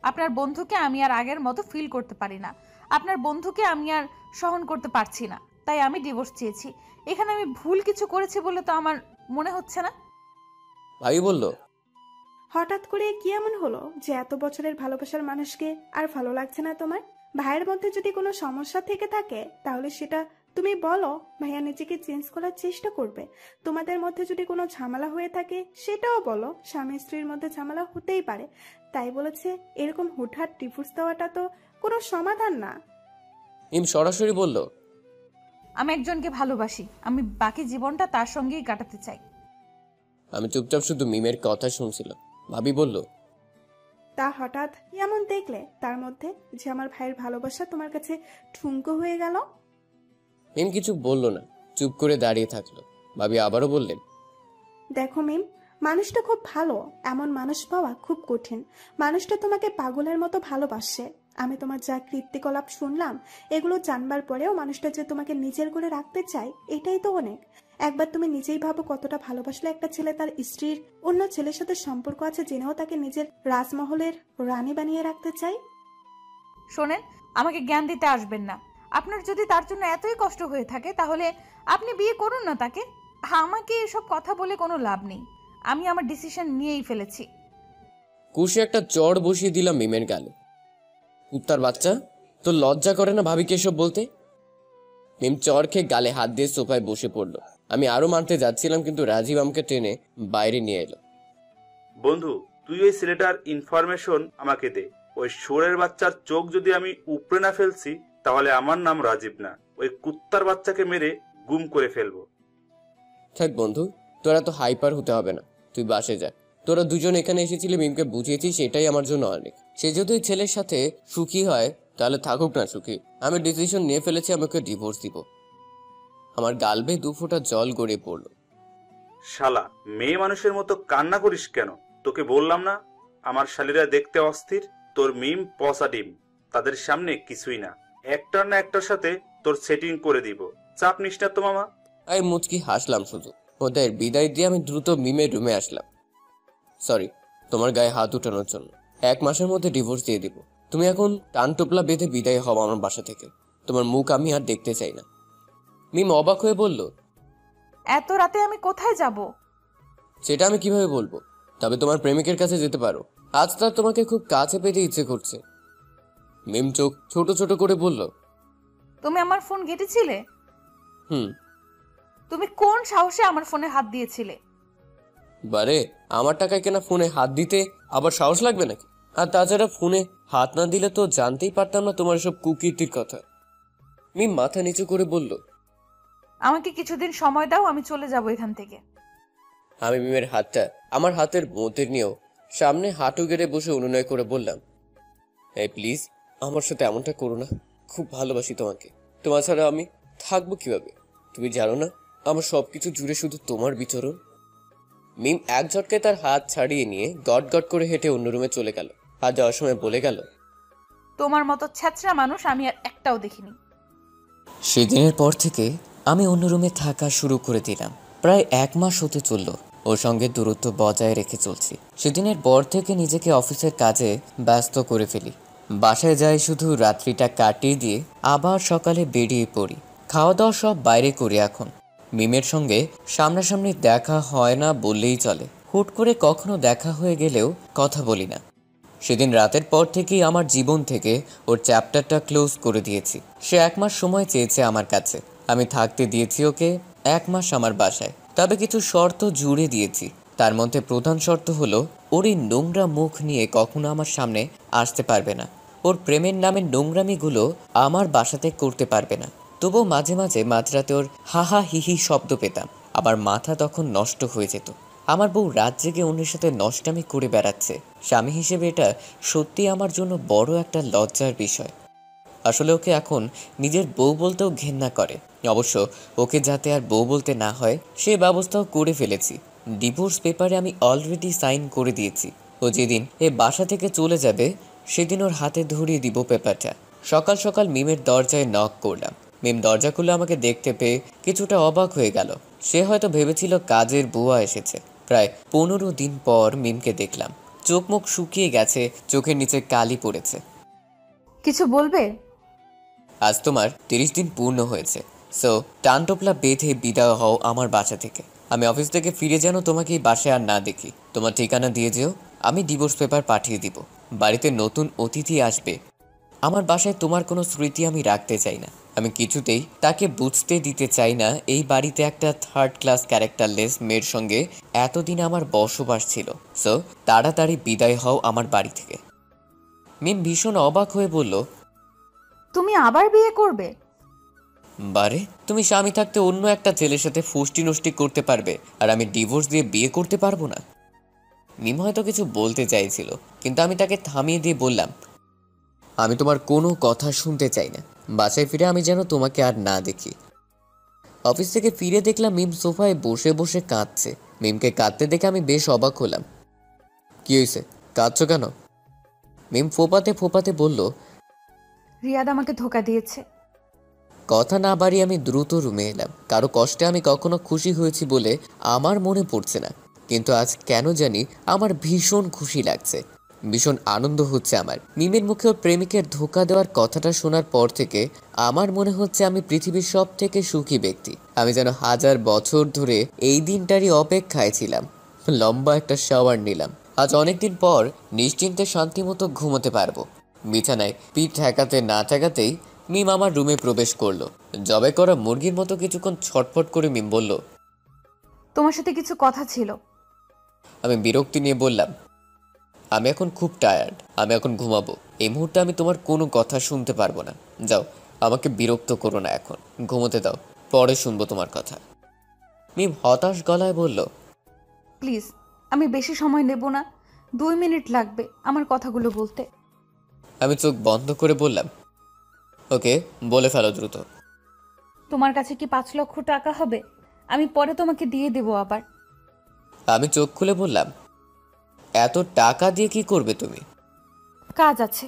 S3: আপনার বন্ধুকে আমি আর আগের মতো ফিল করতে পারি না। আপনার বন্ধুকে আমি আর সহন করতে পারছি না, তাই আমি ডিভোর্স চেয়েছি। এখানে আমি ভুল কিছু করেছি বলে তো আমার মনে হচ্ছে না।
S1: ভাবি বলল,
S7: হঠাৎ করে কি এমন হলো যে এত বছরের ভালোবাসার মানুষকে আর ভালো লাগছে না তোমার? ভাইয়ের মধ্যে যদি কোনো সমস্যা থেকে থাকে তাহলে সেটা তুমি বলো, ভাইয়া নিজেকে চেঞ্জ করার চেষ্টা করবে। তোমাদের মধ্যে যদি কোনো ঝামেলা হয়ে থাকে সেটাও বলো, স্বামী স্ত্রীর মধ্যে ঝামেলা হতেই পারে। তাই বলেছে এরকম হুটহাট ডিভোর্স দেওয়াটা তো কোনো সমাধান না।
S1: মিম সরাসরি বলল,
S3: আমি একজনকে ভালোবাসি, আমি বাকি জীবনটা তার সঙ্গেই কাটাতে চাই।
S1: আমি চুপচাপ শুধু মিমের কথা শুনছিলাম। ভাবি বলল,
S7: তা হঠাৎ কি এমন দেখলে তার মধ্যে যে আমার ভাইয়ের ভালোবাসা তোমার কাছে ঠুনকো হয়ে গেল?
S1: মিম কিছু বলল না, চুপ করে দাঁড়িয়ে থাকলো। ভাবি আবারও বললেন,
S7: দেখো মিম, মানুষটা খুব ভালো, এমন মানুষ পাওয়া খুব কঠিন। মানুষটা তোমাকে পাগলের মতো ভালোবাসে। আমি তোমার যা কৃত্তিকলাপ শুনলাম, এগুলো জানবার পরেও মানুষটা যে তোমাকে নিজের করে রাখতে চায়, এটাই তো অনেক। একবার তুমি নিজেই ভাবো কতটা ভালোবাসলে একটা ছেলে তার স্ত্রীর অন্য ছেলের সাথে সম্পর্ক আছে জেনেও তাকে নিজের রাজমহলের রানী বানিয়ে রাখতে চায়।
S3: শোনেন, আমাকে জ্ঞান দিতে আসবেন না। আপনার যদি তার জন্য এতই কষ্ট হয়ে থাকে তাহলে আপনি বিয়ে করুন না তাকে। আমাকে এসব কথা বলে কোনো লাভ নেই, আমি আমার ডিসিশন নিয়েই ফেলেছি।
S1: কুশে একটা চড় বসিয়ে দিলাম মিমের গালে। কুত্তার বাচ্চা, তো লজ্জা করে না ভাবিকে এসব বলতে? মিম চড় খেয়ে গালে হাত দিয়ে সোফায় বসে পড়লো। আমি আরো মারতে যাচ্ছিলাম, কিন্তু রাজীব আমাকে টেনে বাইরে নিয়ে এলো।
S6: বন্ধু, তুই ওই ছেলেটার ইনফরমেশন আমাকে দে। ওই শুয়োরের বাচ্চার চোখ যদি আমি উপড়ে না ফেলছি, তাহলে আমার নাম রাজীব না, ওই কুত্তার বাচ্চাকে মেরে গুম করে ফেলবো।
S1: থাক বন্ধু, তোরা তো হাইপার হতে হবে না, তুই বাসে যা। তোরা দুজন এখানে এসেছিলি, মিমকে বুঝিয়েছি, সেটাই আমার জন্য অনেক। সে যদি ওই ছেলের সাথে সুখী হয় তাহলে থাকুক না সুখী। আমি ডিসিশন নিয়ে ফেলেছি, আমাকে ডিভোর্স দিব। আমার গাল বেয়ে 2 ফোঁটা জল গড়িয়ে পড়লো।
S6: শালা, মেয়ে মানুষের মতো কান্না করিস কেন? তোকে বললাম না আমার শালীরা দেখতে অস্থির। তোর মিম পচা ডিম, তাদের সামনে কিছুই না। একটার না একটার সাথে তোর সেটিং করে দিব, চাপ নিস না তো মামা।
S1: আমি মুচকি হাসলাম শুধু। ওদের বিদায় দিয়ে আমি দ্রুত মিমের রুমে আসলাম। সরি তোমার গায়ে হাত উঠানোর জন্য। 1 মাসের মধ্যে ডিভোর্স দিয়ে দিব। তুমি এখন টান টোপলা বেঁধে বিদায় হও আমার বাসা থেকে। তোমার মুখ আমি আর দেখতে চাই না। মিম অবাক হয়ে বলল,
S3: এত রাতে আমি কোথায় যাব?
S1: সেটা আমি কিভাবে বলবো? তবে তোমার প্রেমিকের কাছে যেতে পারো। আজ তার তোমাকে খুব কাছে পেতে ইচ্ছে করছে। মিম চোখ ছোট ছোট করে বলল,
S3: তুমি আমার ফোন ঘেটেছিলে?
S1: হুম।
S3: তুমি কোন সাহসে আমার ফোনে হাত দিয়েছিলে?
S1: বারে, আমার টাকায় কেনা ফোনে হাত দিতে আবার সাহস লাগবে নাকি? আর তাছাড়া ফোনে হাত না দিলে তো জানতেই পারতাম না তোমার সব কুকীর্তির কথা। মিম মাথা নিচু করে বলল,
S3: আমাকে কিছুদিন সময় দাও, আমি চলে যাব এখান থেকে।
S1: আমি মিমের হাতটা আমার হাতের মধ্যে নিয়েও সামনে হাঁটু গেড়ে বসে অনুনয় করে বললাম, এই প্লিজ আমার সাথে এমনটা করো না। খুব ভালোবাসি তোমাকে। তোমার ছাড়া আমি থাকবো কিভাবে? তুমি জানো না আমার সবকিছু জুড়ে শুধু তোমার বিচরণ। মিম এক ঝটকায় তার হাত ছাড়িয়ে নিয়ে গট গট করে হেঁটে অন্য রুমে চলে গেল। আর যাওয়ার সময় বলে গেল,
S3: তোমার মতো ছ্যাচরা মানুষ আমি আর একটাও দেখিনি।
S1: সেদিনের পর থেকে আমি অন্য রুমে থাকা শুরু করে দিলাম। প্রায় 1 মাস হতে চলল ওর সঙ্গে দূরত্ব বজায় রেখে চলছি। সেদিনের পর থেকে নিজেকে অফিসের কাজে ব্যস্ত করে ফেলি। বাসায় যাই শুধু রাত্রিটা কাটিয়ে দিয়ে আবার সকালে বেরিয়ে পড়ি। খাওয়া দাওয়া সব বাইরে করি এখন। মিমের সঙ্গে সামনাসামনি দেখা হয় না বললেই চলে। হুট করে কখনো দেখা হয়ে গেলেও কথা বলি না। সেদিন রাতের পর থেকেই আমার জীবন থেকে ওর চ্যাপ্টারটা ক্লোজ করে দিয়েছি। সে 1 মাস সময় চেয়েছে আমার কাছে। আমি থাকতে দিয়েছি ওকে 1 মাস আমার বাসায়। তবে কিছু শর্ত জুড়ে দিয়েছি। তার মধ্যে প্রধান শর্ত হলো, ওর এই নোংরা মুখ নিয়ে কখনো আমার সামনে আসতে পারবে না। ওর প্রেমের নামে নোংরামিগুলো আমার বাসাতে করতে পারবে না। তবুও মাঝে মাঝে মাঝরাতে ওর হাহা হিহি শব্দ পেতাম। আমার মাথা তখন নষ্ট হয়ে যেত। আমার বউ রাত জেগে অন্যের সাথে নষ্টামি করে বেড়াচ্ছে। স্বামী হিসেবে এটা সত্যি আমার জন্য বড় একটা লজ্জার বিষয়। আসলে ওকে এখন নিজের বউ বলতেও ঘেন্না করে। অবশ্য ওকে যাতে আর বউ বলতে না হয় সে ব্যবস্থাও করে ফেলেছি। ডিভোর্স পেপারে আমি অলরেডি সাইন করে দিয়েছি। ও যেদিন এ বাসা থেকে চলে যাবে সেদিন ওর হাতে ধরিয়ে দিব পেপারটা। সকাল সকাল মিমের দরজায় নক করলাম। মিম দরজা খুলে আমাকে দেখতে পেয়ে কিছুটা অবাক হয়ে গেল। সে হয়তো ভেবেছিল কাজের বুয়া এসেছে। প্রায় 15 দিন পর মিমকে দেখলাম। চোখ মুখ শুকিয়ে গেছে, চোখের নিচে কালি পড়েছে।
S3: কিছু বলবে?
S1: আজ তোমার 30 দিন পূর্ণ হয়েছে। সো টানটোপলা বেঁধে বিদায় হও আমার বাসা থেকে। আমি অফিস থেকে ফিরে যেন তোমাকে এই বাসায় আর না দেখি। তোমার ঠিকানা দিয়ে যেও, আমি ডিভোর্স পেপার পাঠিয়ে দিব। বাড়িতে নতুন অতিথি আসবে। আমার বাসায় তোমার কোনো স্মৃতি আমি রাখতে চাই না। আমি কিছুতেই তাকে বুঝতে দিতে চাই না এই বাড়িতে একটা 3rd ক্লাস ক্যারেক্টারলেস মেয়ের সঙ্গে এতদিন আমার বসবাস ছিল। সো তাড়াতাড়ি বিদায় হও আমার বাড়ি থেকে। মিম ভীষণ অবাক হয়ে বলল,
S3: তুমি আবার বিয়ে করবে?
S1: বারে, তুমি স্বামী থাকতে অন্য একটা ছেলের সাথে ফষ্টি নষ্টি করতে পারবে আর আমি ডিভোর্স দিয়ে বিয়ে করতে পারবো না? মিম হয়তো কিছু বলতে চাইছিল, কিন্তু আমি তাকে থামিয়ে দিয়ে বললাম, আমি তোমার কোনো কথা শুনতে চাই না। বাসায় ফিরে আমি যেন তোমাকে আর না দেখি। অফিস থেকে ফিরে দেখলাম মিম সোফায় বসে বসে কাঁদছে। মিমকে কাঁদতে দেখে আমি বেশ অবাক হলাম। কি হয়েছে, কাঁদছো কেন? মিম ফোপাতে ফোপাতে বলল,
S3: রিয়াদ আমাকে ধোকা দিয়েছে।
S1: কথা না বাড়িয়ে আমি দ্রুত রুমে এলাম। কারো কষ্টে আমি কখনো খুশি হয়েছি বলে আমার মনে পড়ছে না, কিন্তু আজ কেন জানি আমার ভীষণ খুশি লাগছে। ভীষণ আনন্দ হচ্ছে আমার। মিমের মুখে ওর প্রেমিকের ধোঁকা দেওয়ার কথাটা শোনার পর থেকে আমার মনে হচ্ছে আমি পৃথিবীর সব থেকে সুখী ব্যক্তি। আমি যেন 1000 বছর ধরে এই দিনটারই অপেক্ষায় ছিলাম। লম্বা একটা শাওয়ার নিলাম। আজ অনেকদিন পর নিশ্চিন্তে শান্তিমতো ঘুমোতে পারবো। বিছানায় পিঠ ঠেকাতে না ঠেকাতেই মিম আমার রুমে প্রবেশ করলো। জবাই করা মুরগির মতো কিছুক্ষণ ছটফট করে মিম বলল,
S3: তোমার সাথে কিছু কথা ছিল।
S1: আমি বিরক্তি নিয়ে বললাম, আমি এখন খুব টায়ার্ড, আমি এখন ঘুমাবো। এই মুহূর্তে আমি তোমার কোনো কথা শুনতে পারবো না। যাও, আমাকে বিরক্ত করো না, এখন ঘুমোতে দাও, পরে শুনবো তোমার কথা। মিম হতাশ গলায় বলল,
S3: প্লিজ, আমি বেশি সময় নেব না, 2 মিনিট লাগবে আমার কথাগুলো বলতে।
S1: আমি চোখ বন্ধ করে বললাম, ওকে, বলে ফেলো দ্রুত।
S3: তোমার কাছে কি 5 লক্ষ টাকা হবে? আমি পরে তোমাকে দিয়ে দেবো আবার।
S1: আমি চোখ খুলে বললাম, এত টাকা দিয়ে কি করবে তুমি?
S3: কাজ আছে।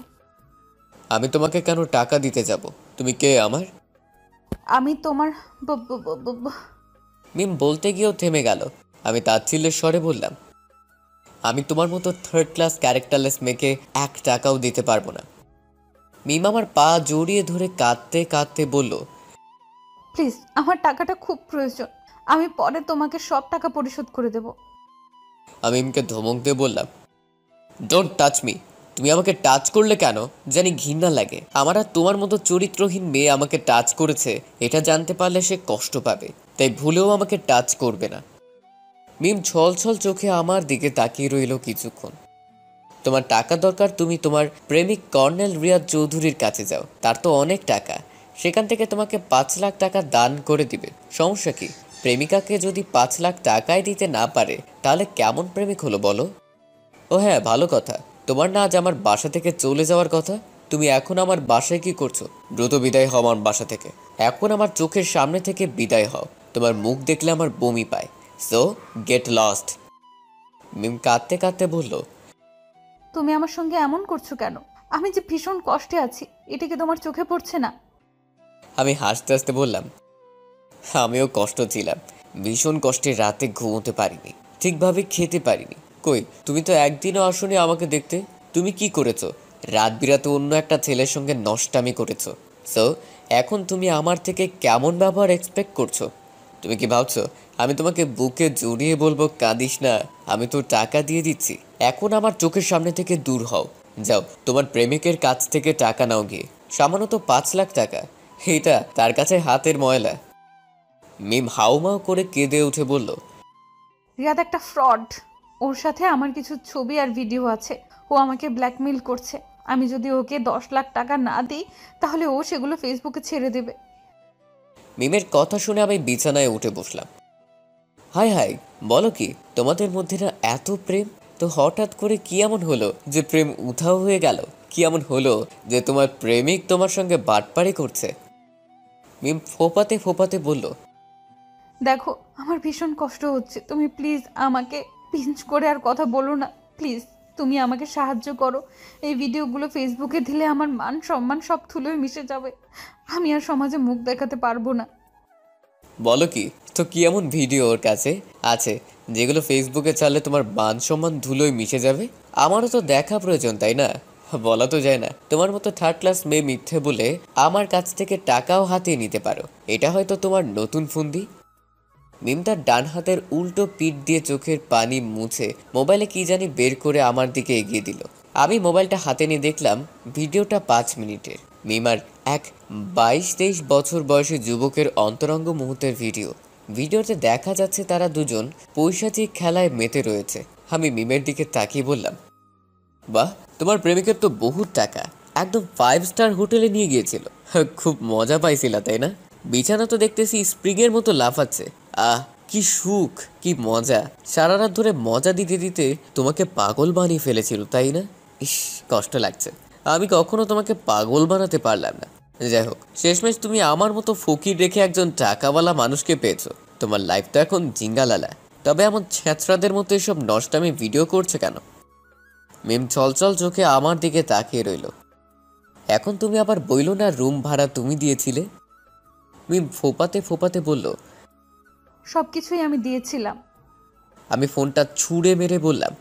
S1: আমি তোমাকে কেন টাকা দিতে যাব? তুমি কে আমার?
S3: আমি তোমার
S1: মিম বলতে গিয়েও থেমে গেল। আমি তাচ্ছিল্যের স্বরে বললাম, আমি তোমার মতো 3rd ক্লাস ক্যারেক্টারলেস মেয়েকে 1 টাকাও দিতে পারবো না। মিম আমার পা জড়িয়ে ধরে কাঁদতে কাঁদতে বলল,
S3: প্লিজ, আমার টাকাটা খুব প্রয়োজন, আমি পরে তোমাকে সব টাকা পরিশোধ করে দেব।
S1: আমি মিমকে ধমক দিয়ে বললাম, ডোন্ট টাচ মি। তুমি আমাকে টাচ করলে কেন জানি ঘৃণা লাগে। আমার আর তোমার মতো চরিত্রহীন মেয়ে আমাকে টাচ করেছে এটা জানতে পারলে সে কষ্ট পাবে, তাই ভুলেও আমাকে টাচ করবে না। মিম ছল ছল চোখে আমার দিকে তাকিয়ে রইল কিছুক্ষণ। তোমার টাকা দরকার, তুমি তোমার প্রেমিক কর্নেল রিয়াদ চৌধুরীর কাছে যাও, তার তো অনেক টাকা, সেখান থেকে তোমাকে 5 লাখ টাকা দান করে দিবে। সমস্যা কি? প্রেমিকাকে যদি 5 লাখ টাকায় দিতে না পারে তাহলে কেমন প্রেমিক হলো বলো? ও হ্যাঁ, ভালো কথা, তোমার না আজ আমার বাসা থেকে চলে যাওয়ার কথা? তুমি এখন আমার বাসায় কি করছো? দ্রুত বিদায় হও আমার বাসা থেকে, এখন আমার চোখের সামনে থেকে বিদায় হও। তোমার মুখ দেখলে আমার বমি পায়। So get lost. মিম কাঁদতে কাঁদতে বলল,
S3: তুমি আমার সঙ্গে এমন করছো কেন? আমি যে ভীষণ কষ্টে আছি, এটা কি তোমার চোখে পড়ছে না?
S1: আমি হাসতে হাসতে বললাম, আমিও কষ্ট ছিলাম, ভীষণ কষ্টে রাতে ঘুমোতে পারিনি, ঠিকভাবে খেতে পারিনি। কই, তুমি তো একদিনও আসোনি আমাকে দেখতে। তুমি কি করেছো? রাত বিরাতে অন্য একটা ছেলের সঙ্গে নষ্টামি করেছো। সো এখন তুমি আমার থেকে কেমন ব্যবহার এক্সপেক্ট করছো? তুমি কি ভাবছো আমি তোমাকে বুকে জড়িয়ে বলবো কাঁদিস না? আমি তো টাকা দিয়ে দিচ্ছি, এখন আমার চোখের সামনে থেকে দূর হও। যাও, তোমার প্রেমিকের কাছ থেকে টাকা নাও গিয়ে, সামান্য তো 5 লাখ টাকা, এটা তার কাছে হাতের ময়লা। মিম হাউমাউ করে কেঁদে উঠে বলল,
S3: রিয়াদ একটা ফ্রড, ওর সাথে আমার কিছু ছবি আর ভিডিও আছে, ও আমাকে ব্ল্যাকমেইল করছে। আমি যদি ওকে 10 লাখ টাকা না দিই তাহলে ও সেগুলো ফেসবুকে ছেড়ে দেবে।
S1: মিমের কথা শুনে আমি বিছানায় উঠে বসলাম। হাই হাই, বলো কি, তোমাদের মধ্যে না এত প্রেম? তো হঠাৎ করে কি এমন হলো যে প্রেম উধাও হয়ে গেল? কি এমন হলো যে তোমার প্রেমিক তোমার সঙ্গে বাটপাড়ি করছে? মিম ফোপাতে ফোপাতে বলল,
S3: দেখো, আমার ভীষণ কষ্ট হচ্ছে, তুমি প্লিজ আমাকে পিঞ্চ করে আর কথা বলো না। প্লিজ, তুমি আমাকে সাহায্য করো। এই ভিডিওগুলো ফেসবুকে দিলে আমার মান সম্মান সব ধুলোয় মিশে যাবে, আমি আর সমাজে মুখ দেখাতে পারবো না।
S1: বলো কি, তো কি এমন ভিডিও ওর কাছে আছে যেগুলো ফেসবুকে চালে তোমার মান সম্মান ধুলোয় মিশে যাবে? আমারও তো দেখা প্রয়োজন, তাই না? বলা তো যায় না তোমার মতো 3rd ক্লাস মেয়ে মিথ্যে বলে আমার কাছ থেকে টাকাও হাতিয়ে নিতে পারো। এটা হয়তো তোমার নতুন ফন্দি। মিম তার ডান হাতের উল্টো পিঠ দিয়ে চোখের পানি মুছে মোবাইলে কি জানি বের করে আমার দিকে এগিয়ে দিল। আমি মোবাইলটা হাতে নিয়ে দেখলাম ভিডিওটা 5 মিনিটের। মিম আর এক 22-23 বছর বয়সী যুবকের অন্তরঙ্গ মুহূর্তের ভিডিও। ভিডিওতে দেখা যাচ্ছে তারা দুজন পৈশাচিক খেলায় মেতে রয়েছে। আমি মিমের দিকে তাকিয়ে বললাম, বাহ, তোমার প্রেমিকের তো বহুত টাকা, একদম 5 স্টার হোটেলে নিয়ে গিয়েছিল। খুব মজা পাইছিলা তাই না? বিছানা তো দেখতেছি স্প্রিংয়ের মতো লাফাচ্ছে। আহ, কি সুখ, কি মজা! সারা রাত ধরে মজা দিতে দিতে তোমাকে পাগল বানিয়ে ফেলেছিল তাই না? ইস, কষ্ট লাগছে, আমি কখনো তোমাকে পাগল বানাতে পারলাম না। যাই হোক, শেষমেশ তুমি আমার মতো ফকির রেখে একজন টাকাওয়ালা মানুষকে পেয়েছো। তোমার লাইফ তো এখন জিঙ্গালালা। তবে এমন ছেঁচড়াদের মতো এসব নষ্টামি ভিডিও করছে কেন? মিম চলচল চোখে আমার দিকে তাকিয়ে রইল। এখন তুমি আবার বইল না রুম ভাড়া তুমি দিয়েছিলে? মিম ফোপাতে ফোপাতে বলল,
S3: সব কিছুই আমি দিয়েছিলাম।
S1: আমি ফোনটা ছুঁড়ে মেরে বললাম,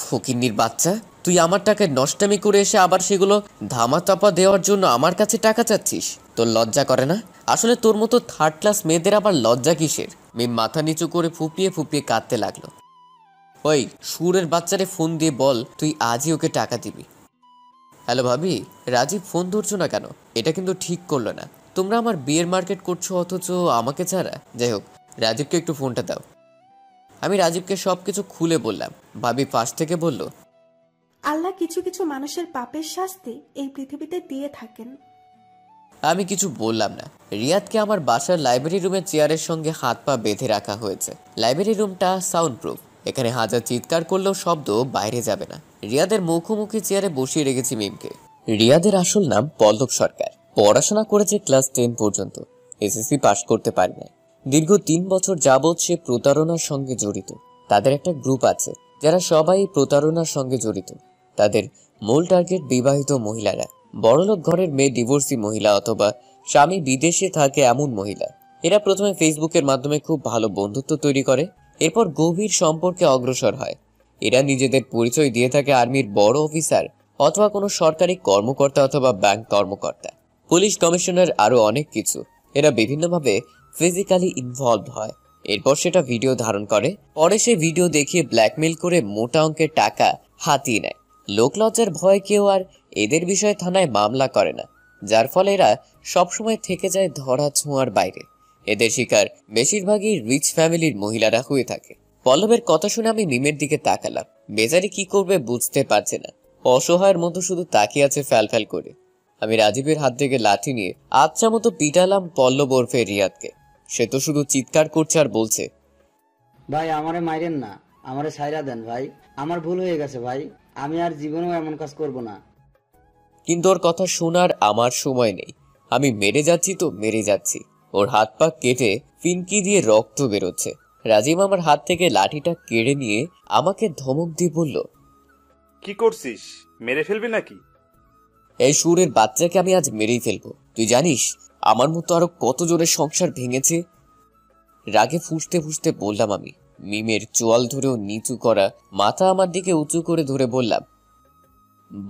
S1: ফকিন্নির বাচ্চা, তুই আমার টাকায় নষ্টামি করে এসে আবার সেগুলো ধামা চাপা দেওয়ার জন্য আমার কাছে টাকা চাচ্ছিস? তোর লজ্জা করে না? আসলে তোর মতো থার্ড ক্লাস মেয়েদের আবার লজ্জা কিসের? মিম মাথা নিচু করে ফুপিয়ে ফুপিয়ে কাঁদতে লাগলো। ওই সুরের বাচ্চারে ফোন দিয়ে বল তুই আজই ওকে টাকা দিবি। হ্যালো ভাবি, রাজীব ফোন ধরছো না কেন? এটা কিন্তু ঠিক করলো না। তোমরা আমার বিয়ের মার্কেট করছো অথচ আমাকে ছাড়া। যাই হোক, রাজীবকে একটু ফোনটা দাও। আমি রাজীবকে সবকিছু খুলে বললাম। ভাবি পাশ থেকে বলল,
S7: আল্লাহ কিছু কিছু মানুষের পাপের শাস্তি এই পৃথিবীতে দিয়ে থাকেন।
S1: আমি কিছু বললাম না। রিয়াদকে আমার বাসার লাইব্রেরি রুমের চেয়ারের সঙ্গে হাত পা বেঁধে রাখা হয়েছে। লাইব্রেরি রুমটা সাউন্ড প্রুফ, এখানে হাজার চিৎকার করলেও শব্দ বাইরে যাবে না। রিয়াদের মুখোমুখি চেয়ারে বসিয়ে রেখেছি মিমকে। রিয়াদের আসল নাম পল্লব সরকার। পড়াশোনা করেছে ক্লাস 10 পর্যন্ত, এসএসসি পাশ করতে পারে না। দীর্ঘ 3 বছর যাবৎ সে প্রতারণার সঙ্গে জড়িত। তাদের একটা গ্রুপ আছে যারা সবাই প্রতারণার সঙ্গে জড়িত। তাদের মূল টার্গেট বিবাহিত মহিলারা, বড়লোক ঘরের মেয়ে, ডিভোর্সি মহিলা অথবা স্বামী বিদেশে থাকে এমন মহিলা। এরা প্রথমে ফেসবুকের মাধ্যমে খুব ভালো বন্ধুত্ব তৈরি করে, এরপর গভীর সম্পর্কে অগ্রসর হয়। এরা নিজেদের পরিচয় দিয়ে থাকে আর্মির বড় অফিসার অথবা কোনো সরকারি কর্মকর্তা অথবা ব্যাংক কর্মকর্তা, পুলিশ কমিশনার, আরো অনেক কিছু। এরা বিভিন্নভাবে ফিজিক্যালি ইনভলভ হয়। এরপর সেটা ভিডিও ধারণ করে, পরে সে ভিডিও দেখিয়ে ব্ল্যাকমেল করে মোটা অঙ্কের টাকা হাতিয়ে নেয়। লোকলজ্জার ভয়ে কেউ আর এদের বিষয়ে থানায় মামলা করে না, যার ফলে এরা সবসময় থেকে যায় ধরা ছোঁয়ার বাইরে। এদের শিকার বেশিরভাগই রিচ ফ্যামিলির মহিলারা হয়ে থাকে। পল্লবের কথা শুনে আমি মিমের দিকে তাকালাম। বেচারি কি করবে বুঝতে পারছে না, অসহায়ের মতো শুধু তাকিয়ে আছে ফ্যাল ফ্যাল করে। আমি রাজীবের হাত থেকে লাঠি নিয়ে আচ্ছা মতো পিটালাম পল্লব ওরফে রিয়াদকে। সে তো শুধু চিৎকার করছে আর বলছে,
S5: ভাই আমারে মাইরেন না, আমারে ছাইরা দেন ভাই, আমার ভুল হয়ে গেছে ভাই, আমি আর জীবনেও এমন কাজ করব না।
S1: কিন্তু ওর কথা শোনার আমার সময় নেই। আমি মেরে যাচ্ছি তো মেরে যাচ্ছি। ওর হাত পা কেটে ফিনকি দিয়ে রক্ত বেরোচ্ছে। রাজীব আমার হাত থেকে লাঠিটা কেড়ে নিয়ে আমাকে ধমক দিয়ে বলল,
S6: কি করছিস? মেরে ফেলবি নাকি?
S1: এই সুরের বাচ্চাকে আমি আজ মেরেই ফেলবো। তুই জানিস আমার মতো আরো কত জোরে সংসার ভেঙেছে? রাগে ফুঁসতে ফুঁসতে বললাম আমি। মিমের চোয়াল ধরেও নিচু করা মাথা আমার দিকে উঁচু করে ধরে বললাম,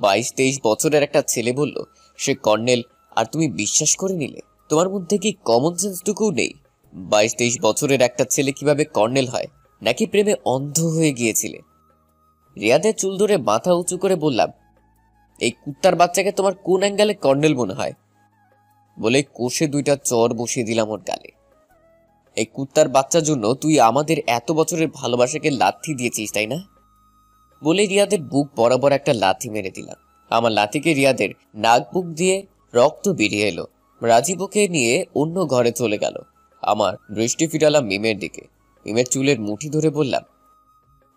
S1: 22-23 বছরের একটা ছেলে বলল সে কর্নেল, আর তুমি বিশ্বাস করে নিলে? তোমার মধ্যে কি কমন সেন্সটুকুও নেই? 22-23 বছরের একটা ছেলে কিভাবে কর্নেল হয়? নাকি প্রেমে অন্ধ হয়ে গিয়েছিলে? রিয়াদের চুল ধরে মাথা উঁচু করে বললাম, এই কুত্তার বাচ্চাকে তোমার কোন অ্যাঙ্গেলে কর্নেল মনে হয়? বলে কষে 2টা চর বসিয়ে দিলাম ওর গালে। এই কুত্তার বাচ্চার জন্য তুই আমাদের এত বছরের ভালোবাসাকে লাথি দিয়েছিস, তাই না? বলে রিয়াদের বুক বরাবর একটা লাথি মেরে দিলাম। আমার লাথিকে রিয়াদের নাক বুক দিয়ে রক্ত বেরিয়ে এলো। রাজীবকে নিয়ে অন্য ঘরে চলে গেল। আমার দৃষ্টি ফিরালাম মিমের দিকে। মিমের চুলের মুঠি ধরে বললাম,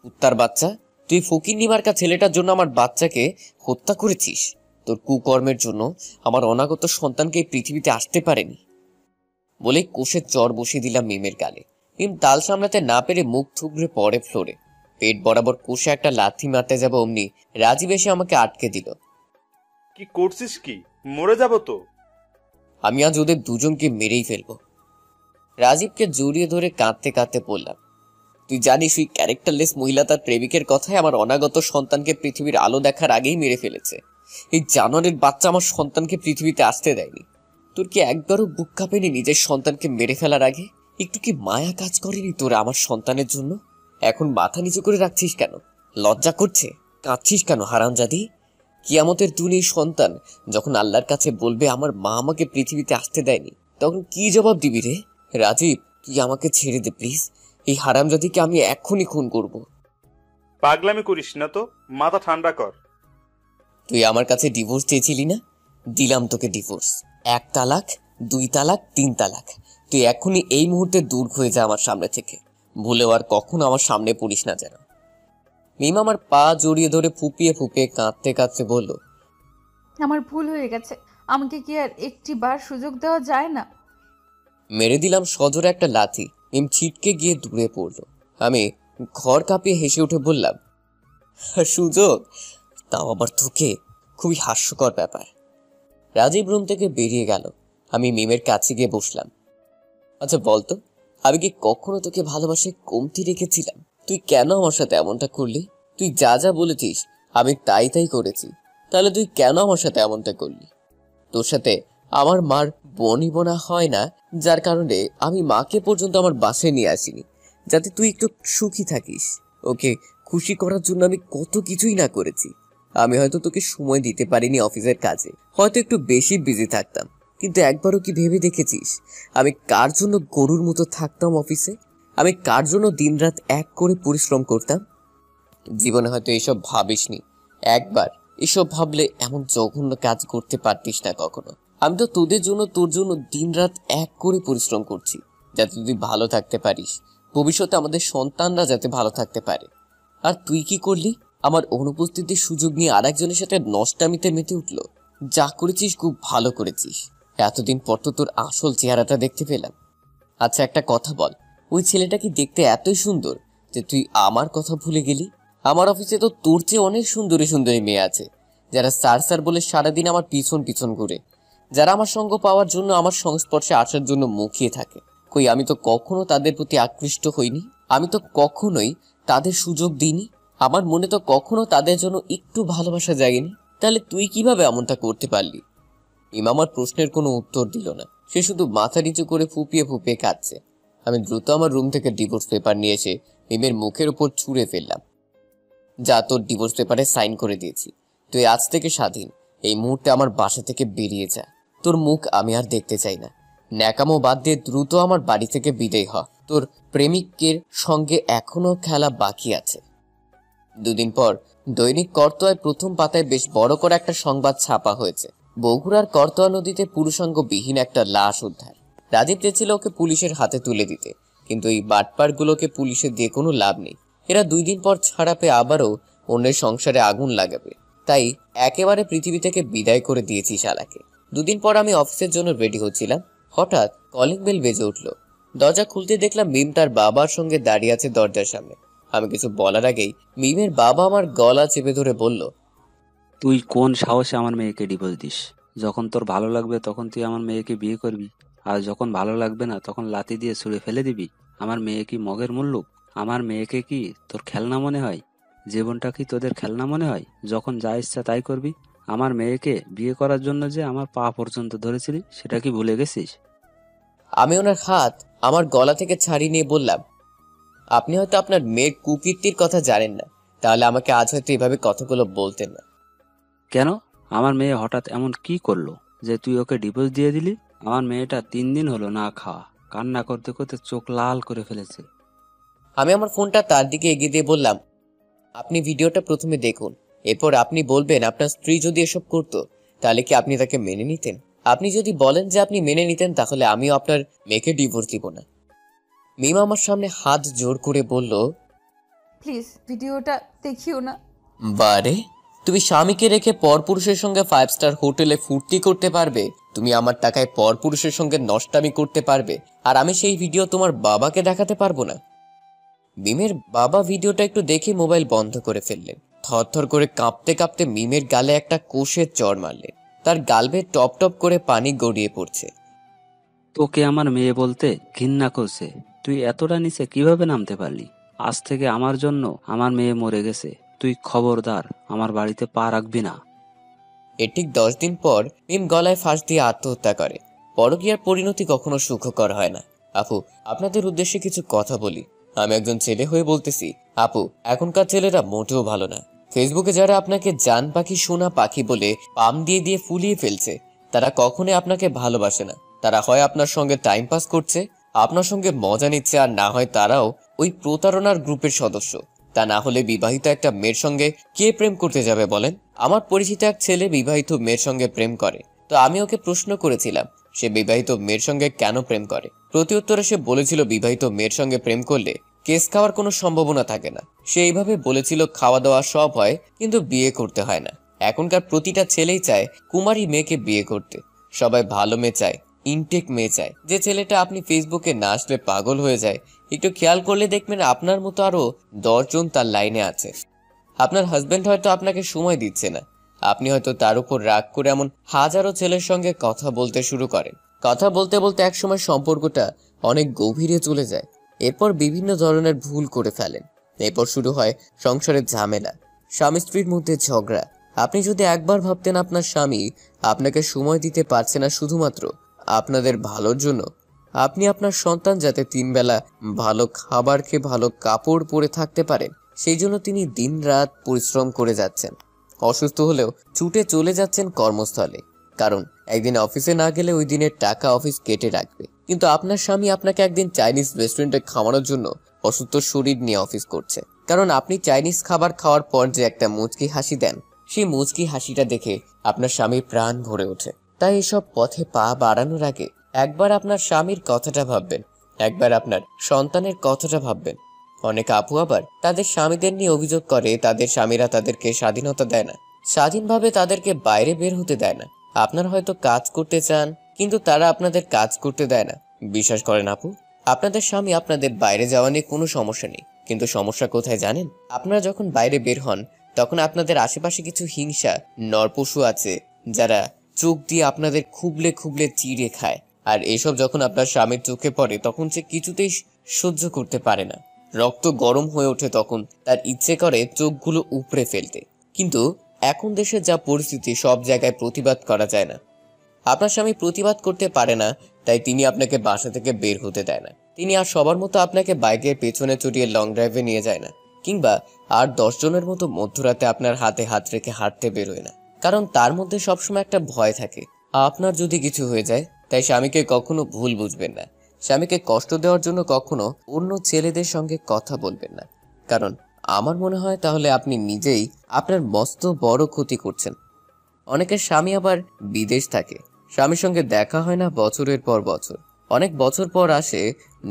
S1: কুত্তার বাচ্চা, তুই ফকিন্নি মার্কা ছেলেটার জন্য আমার বাচ্চাকে হত্যা করেছিস। তোর কুকর্মের জন্য আমার অনাগত সন্তানকে এই পৃথিবীতে আসতে পারেনি। বলে কোষে চর বসিয়ে দিলাম মিমের গালে। মিম তাল সামলাতে না পেরে মুখ থুবড়ে পড়ে ফ্লোরে। পেট বরাবর কোষে একটা লাথি মারতে যাব অমনি রাজীব এসে আমাকে আটকে দিল।
S6: কি করছিস? কি মরে যাব তো?
S1: আমি আজ ওদের দুজনকে মেরেই ফেলবো। রাজীবকে জড়িয়ে ধরে কাঁদতে কাঁদতে বললাম, তুই জানিস ওই ক্যারেক্টারলেস মহিলা তার প্রেমিকের কথায় আমার অনাগত সন্তানকে পৃথিবীর আলো দেখার আগেই মেরে ফেলেছে। এই জানোয়ারের বাচ্চা আমার সন্তানকে পৃথিবীতে আসতে দেয়নি। তোর কি একবারও বুক কাঁপেনি নিজের সন্তানকে মেরে ফেলার আগে? একটু কি মায়া কাজ করেনি তোর আমার সন্তানের জন্য? এখন মাথা নিচু করে রাখছিস কেন? লজ্জা করছে? কাঁদছিস কেন হারামজাদি? কিয়ামতের দুনির সন্তান যখন আল্লাহর কাছে বলবে আমার মা আমাকে পৃথিবীতে আসতে দেয়নি, তখন কি জবাব দিবি রে? রাজীব, তুই আমাকে ছেড়ে দে প্লিজ। এই হারামজাদিকে আমি এক্ষুনি খুন করব।
S6: পাগলামি করিস না তো, মাথা ঠান্ডা কর।
S1: তুই আমার কাছে ডিভোর্স চেয়েছিলি না? দিলাম তোকে ডিভোর্স। 1 তালাক, 2 তালাক, 3 তালাক। তুই এক্ষুনি এই মুহূর্তে দূর হয়ে যা আমার সামনে থেকে। ভুলেও আর কখনো আমার সামনে পড়িস না যেন। মিম আমার পা জড়িয়ে ধরে ফুপিয়ে ফুপিয়ে কাঁদতে কাঁদতে বলল,
S3: আমার ভুল হয়ে গেছে, আমাকে কি আর একটি বার সুযোগ দেওয়া যায় না?
S1: মেরে দিলাম সজোরে একটা লাথি। মিম ছিটকে গিয়ে দূরে পড়ল। আমি ঘর কাঁপিয়ে হেসে উঠে বললাম, সুযোগ? তাও আবার তোকে? খুবই হাস্যকর ব্যাপার। রাজীব রুম থেকে বেরিয়ে গেল। আমি মিমের কাছে গিয়ে বসলাম। আচ্ছা বলতো, আমি কি কখনো তোকে ভালোবাসে কমতি রেখেছিলাম? তুই কেন আমার সাথে এমনটা করলি? তুই যা যা বলেছিস আমি তাই তাই করেছি, তাহলে তুই কেন আমার সাথে এমনটা করলি? তোর সাথে আমার মার বনি বোনা হয় না, যার কারণে আমি মাকে পর্যন্ত আমার বাসায় নিয়ে আসিনি, যাতে তুই একটু সুখী থাকিস। ওকে খুশি করার জন্য আমি কত কিছুই না করেছি। আমি হয়তো তোকে সময় দিতে পারিনি অফিসের কাজে, হয়তো একটু বেশি বিজি থাকতাম, কিন্তু একবারও কি ভেবে দেখেছিস আমি কার জন্য গরুর মতো থাকতাম অফিসে? আমি কার জন্য দিনরাত এক করে পরিশ্রম করতাম? জীবনে হয়তো এসব ভাবিসনি একবার। এসব ভাবলে এমন জঘন্য কাজ করতে পারতিস না কখনো। আমি তো তোদের জন্য, তোর জন্য দিনরাত এক করে পরিশ্রম করছি, যাতে তুই ভালো থাকতে পারিস, ভবিষ্যতে আমাদের সন্তানরা যাতে ভালো থাকতে পারে। আর তুই কি করলি? আমার অনুপস্থিতির সুযোগ নিয়ে আরেকজনের সাথে নষ্টামিতে মেতে উঠলো। যা করেছিস খুব ভালো করেছিস। এতদিন পর তো তোর আসল চেহারাটা দেখতে পেলাম। আচ্ছা একটা কথা বল, ওই ছেলেটা কি দেখতে এতই সুন্দর যে তুই আমার কথা ভুলে গেলি? আমার অফিসে তো তোর চেয়ে অনেক সুন্দরী সুন্দরী মেয়ে আছে, যারা স্যার স্যার বলে সারাদিন আমার পিছন পিছন ঘুরে, যারা আমার সঙ্গ পাওয়ার জন্য, আমার সংস্পর্শে আসার জন্য মুখিয়ে থাকে। কই আমি তো কখনো তাদের প্রতি আকৃষ্ট হইনি, আমি তো কখনোই তাদের সুযোগ দিইনি, আমার মনে তো কখনো তাদের জন্য একটু ভালোবাসা জাগেনি। তাহলে তুই কিভাবে এমনটা করতে পারলি? মিম আমার প্রশ্নের কোনো উত্তর দিল না, সে শুধু মাথা নিচু করে ফুপিয়ে ফুপিয়ে কাঁদছে। আমি দ্রুত আমার রুম থেকে ডিভোর্স পেপার নিয়ে এসে মিমের মুখের উপর ছুঁড়ে ফেললাম। যা, তোর ডিভোর্স পেপারে সাইন করে দিয়েছি, তুই আজ থেকে স্বাধীন। এই মুহূর্তে আমার বাসা থেকে বেরিয়ে যা, তোর মুখ আমি আর দেখতে চাই না। ন্যাকামো বাদ দিয়ে দ্রুত আমার বাড়ি থেকে বিদায় হ, তোর প্রেমিকের সঙ্গে এখনো খেলা বাকি আছে। দুদিন পর দৈনিক করতোয়ায় প্রথম পাতায় বেশ বড় করে একটা সংবাদ ছাপা হয়েছে। বগুড়ার করতোয়া নদীতে পুরুষাঙ্গবিহীন একটা লাশ উদ্ধার। রাজীব চেয়েছিল ওকে পুলিশের হাতে তুলে দিতে, কিন্তু এই বাটপারগুলোকে পুলিশে দিয়ে কোনো লাভ নেই। এরা 2 দিন পর ছাড়া পেয়ে আবারও অন্যের সংসারে আগুন লাগাবে, তাই একেবারে পৃথিবী থেকে বিদায় করে দিয়েছি শালাকে। 2 দিন পর আমি অফিসের জন্য রেডি হচ্ছিলাম, হঠাৎ কলিং বেল বেজে উঠলো। দরজা খুলতে দেখলাম মিম তার বাবার সঙ্গে দাঁড়িয়ে আছে দরজার সামনে। আমি কিছু বলার আগেই মিমের বাবা আমার গলা চেপে ধরে বলল,
S2: তুই কোন সাহসে আমার মেয়েকে ডিভোর্স দিস? যখন তোর ভালো লাগবে তখন তুই আমার মেয়েকে বিয়ে করবি, আর যখন ভালো লাগবে না তখন লাথি দিয়ে ছুঁড়ে ফেলে দিবি। আমার মেয়ে কি মগের মুল্লুক? আমার মেয়েকে কি তোর খেলনা মনে হয়? জীবনটা কি তোদের খেলনা মনে হয়? যখন যা ইচ্ছা তাই করবি। আমার মেয়েকে বিয়ে করার জন্য যে আমার পা পর্যন্ত ধরেছিলি, সেটা কি ভুলে গেছিস?
S1: আমি ওনার হাত আমার গলা থেকে ছাড়িয়ে নিয়ে বললাম, আপনি হয়তো আপনার মেয়ের কুকীর্তির কথা জানেন না, তাহলে আমাকে আজ হয়তো এভাবে কথাগুলো বলতেন না।
S2: কেন? আমার মেয়ে হঠাৎ এমন কি করলো যে তুই ওকে ডিভোর্স দিয়ে দিলি? আমার মেয়েটা 3 দিন হলো না খাওয়া, কান্না করতে করতে চোখ লাল করে ফেলেছে।
S1: আমি আমার ফোনটা তার দিকে এগিয়ে দিয়ে বললাম, আপনি ভিডিওটা প্রথমে দেখুন, এরপর আপনি বলবেন আপনার স্ত্রী যদি এসব করতো তাহলে কি আপনি তাকে মেনে নিতেন? আপনি যদি বলেন যে আপনি মেনে নিতেন, তাহলে আমিও আপনার মেয়েকে ডিভোর্স দিব না। মিম আমার সামনে হাত জোর করে বলল,
S3: প্লিজ ভিডিওটা দেখিও না।
S1: বারে, তুমি স্বামীকে রেখে পরপুরুষের সঙ্গে 5 স্টার হোটেলে ফুর্তি করতে পারবে, তুমি আমার টাকায় পরপুরুষের সঙ্গে নষ্টামি করতে পারবে, আর আমি সেই ভিডিও তোমার বাবাকে দেখাতে পারবো না? মিমের বাবা ভিডিওটা একটু দেখে মোবাইল বন্ধ করে ফেললেন। থরথর করে কাঁপতে কাঁপতে মিমের গালে একটা কোষের চড় মারলেন। তার গাল বেয়ে টপ টপ করে পানি গড়িয়ে পড়ছে।
S2: তোকে আমার মেয়ে বলতে ঘৃণা করছে। তুই এতটা নিচে কিভাবে নামতে পারলি? আজ থেকে আমার জন্য আমার মেয়ে মরে গেছে। তুই খবরদার আমার বাড়িতে পা রাখবি না।
S1: এর ঠিক 10 দিন পর মিম গলায় ফাঁস দিয়ে আত্মহত্যা করে। পরকীয়ার পরিণতি কখনো সুখকর হয় না। আপু, আপনাদের উদ্দেশ্যে কিছু কথা বলি। আমি একজন ছেলে হয়ে বলতেছি, আপু, এখনকার ছেলেরা মোটেও ভালো না। ফেসবুকে যারা আপনাকে জান পাখি সোনা পাখি বলে পাম দিয়ে দিয়ে ফুলিয়ে ফেলছে, তারা কখনোই আপনাকে ভালোবাসে না। তারা হয় আপনার সঙ্গে টাইম পাস করছে, আপনার সঙ্গে মজা নিচ্ছে, আর না হয় তারাও ওই প্রতারণার গ্রুপের সদস্য। তা না হলে বিবাহিত একটা মেয়ের সঙ্গে কে প্রেম করতে যাবে বলেন? আমার পরিচিত এক ছেলে বিবাহিত মেয়ের সঙ্গে প্রেম করে, তো আমি ওকে প্রশ্ন করেছিলাম সে বিবাহিত মেয়ের সঙ্গে কেন প্রেম করে। প্রতি উত্তরে সে বলেছিল বিবাহিত মেয়ের সঙ্গে প্রেম করলে কেস খাওয়ার কোনো সম্ভাবনা থাকে না। সে এইভাবে বলেছিল খাওয়া দাওয়া সব হয়, কিন্তু বিয়ে করতে হয় না। এখনকার প্রতিটা ছেলেই চায় কুমারী মেয়েকে বিয়ে করতে। সবাই ভালো মেয়ে চায়, ইনটেক মেয়ে চায়। যে ছেলেটা আপনি ফেসবুকে না আসলে পাগল হয়ে যায়, একটু খেয়াল করলে দেখবেন আপনার মতো আরো 10 জন তার লাইনে আছে। আপনার হাজবেন্ড হয়তো আপনাকে সময় দিচ্ছে না, আপনি হয়তো তার উপর রাগ করে এমন হাজারো ছেলের সঙ্গে কথা বলতে শুরু করেন। কথা বলতে বলতে একসময় সম্পর্কটা অনেক গভীরে চলে যায়। এরপর বিভিন্ন ধরনের ভুল করে ফেলেন। এরপর শুরু হয় সংসারের ঝামেলা, স্বামী স্ত্রীর মধ্যে ঝগড়া। আপনি যদি একবার ভাবতেন আপনার স্বামী আপনাকে সময় দিতে পারছে না শুধুমাত্র আপনাদের ভালোর জন্য, আপনি আপনার সন্তান যাতে 3 বেলা ভালো খাবার খেয়ে ভালো কাপড় পরে থাকতে পারেন সেই জন্য তিনি দিনরাত পরিশ্রম করে যাচ্ছেন। অসুস্থ হলেও ছুটে চলে যাচ্ছেন কর্মস্থলে, কারণ একদিন অফিসে না গেলে ওই দিনের টাকা অফিস কেটে রাখবে। কিন্তু আপনার স্বামী আপনাকে একদিন চাইনিজ রেস্টুরেন্টে খাওয়ানোর জন্য অসুস্থ শরীর নিয়ে অফিস করছে, কারণ আপনি চাইনিজ খাবার খাওয়ার পর যে একটা মুচকি হাসি দেন, সেই মুচকি হাসিটা দেখে আপনার স্বামীর প্রাণ ভরে ওঠে। তাই এসব পথে পা বাড়ানোর আগে একবার আপনার স্বামীর কথাটা ভাববেন, একবার আপনার সন্তানের কথাটা ভাববেন। অনেক আপু আবার তাদের স্বামীদের নিয়ে অভিযোগ করে তাদের স্বামীরা তাদেরকে স্বাধীনতা দেয় না, স্বাধীনভাবে তাদেরকে বাইরে বের হতে দেয় না। আপনারা হয়তো কাজ করতে চান কিন্তু তারা আপনাদের কাজ করতে দেয় না। বিশ্বাস করেন আপু, আপনাদের স্বামী আপনাদের বাইরে যাওয়া নিয়ে কোনো সমস্যা নেই, কিন্তু সমস্যা কোথায় জানেন? আপনারা যখন বাইরে বের হন তখন আপনাদের আশেপাশে কিছু হিংসা নরপশু আছে যারা চোখ দিয়ে আপনাদের খুবলে খুবলে চিড়ে খায়। আর এসব যখন আপনার স্বামীর চোখে পড়ে তখন সে কিছুতেই সহ্য করতে পারে না, রক্ত গরম হয়ে ওঠে, তখন তার ইচ্ছে করে চোখগুলো উপড়ে ফেলতে। কিন্তু এখন দেশের যা পরিস্থিতি, সব জায়গায় প্রতিবাদ করা যায় না। আপনার স্বামী প্রতিবাদ করতে পারে না, তাই তিনি আপনাকে বাসা থেকে বের হতে দেয় না। তিনি আর সবার মতো আপনাকে বাইকের পেছনে চড়িয়ে লং ড্রাইভে নিয়ে যায় না, কিংবা আর 10 জনের মতো মধ্যরাতে আপনার হাতে হাত রেখে হাঁটতে বেরোয় না, কারণ তার মধ্যে সবসময় একটা ভয় থাকে আপনার যদি কিছু হয়ে যায়। তাই স্বামীকে কখনো ভুল বুঝবেন না, স্বামীকে কষ্ট দেওয়ার জন্য কখনো অন্য ছেলেদের সঙ্গে কথা বলবেন না, কারণ আমার মনে হয় তাহলে আপনি নিজেই আপনার মস্ত বড় ক্ষতি করছেন। অনেকের স্বামী আবার বিদেশ থাকে, স্বামীর সঙ্গে দেখা হয় না বছরের পর বছর, অনেক বছর পর আসে,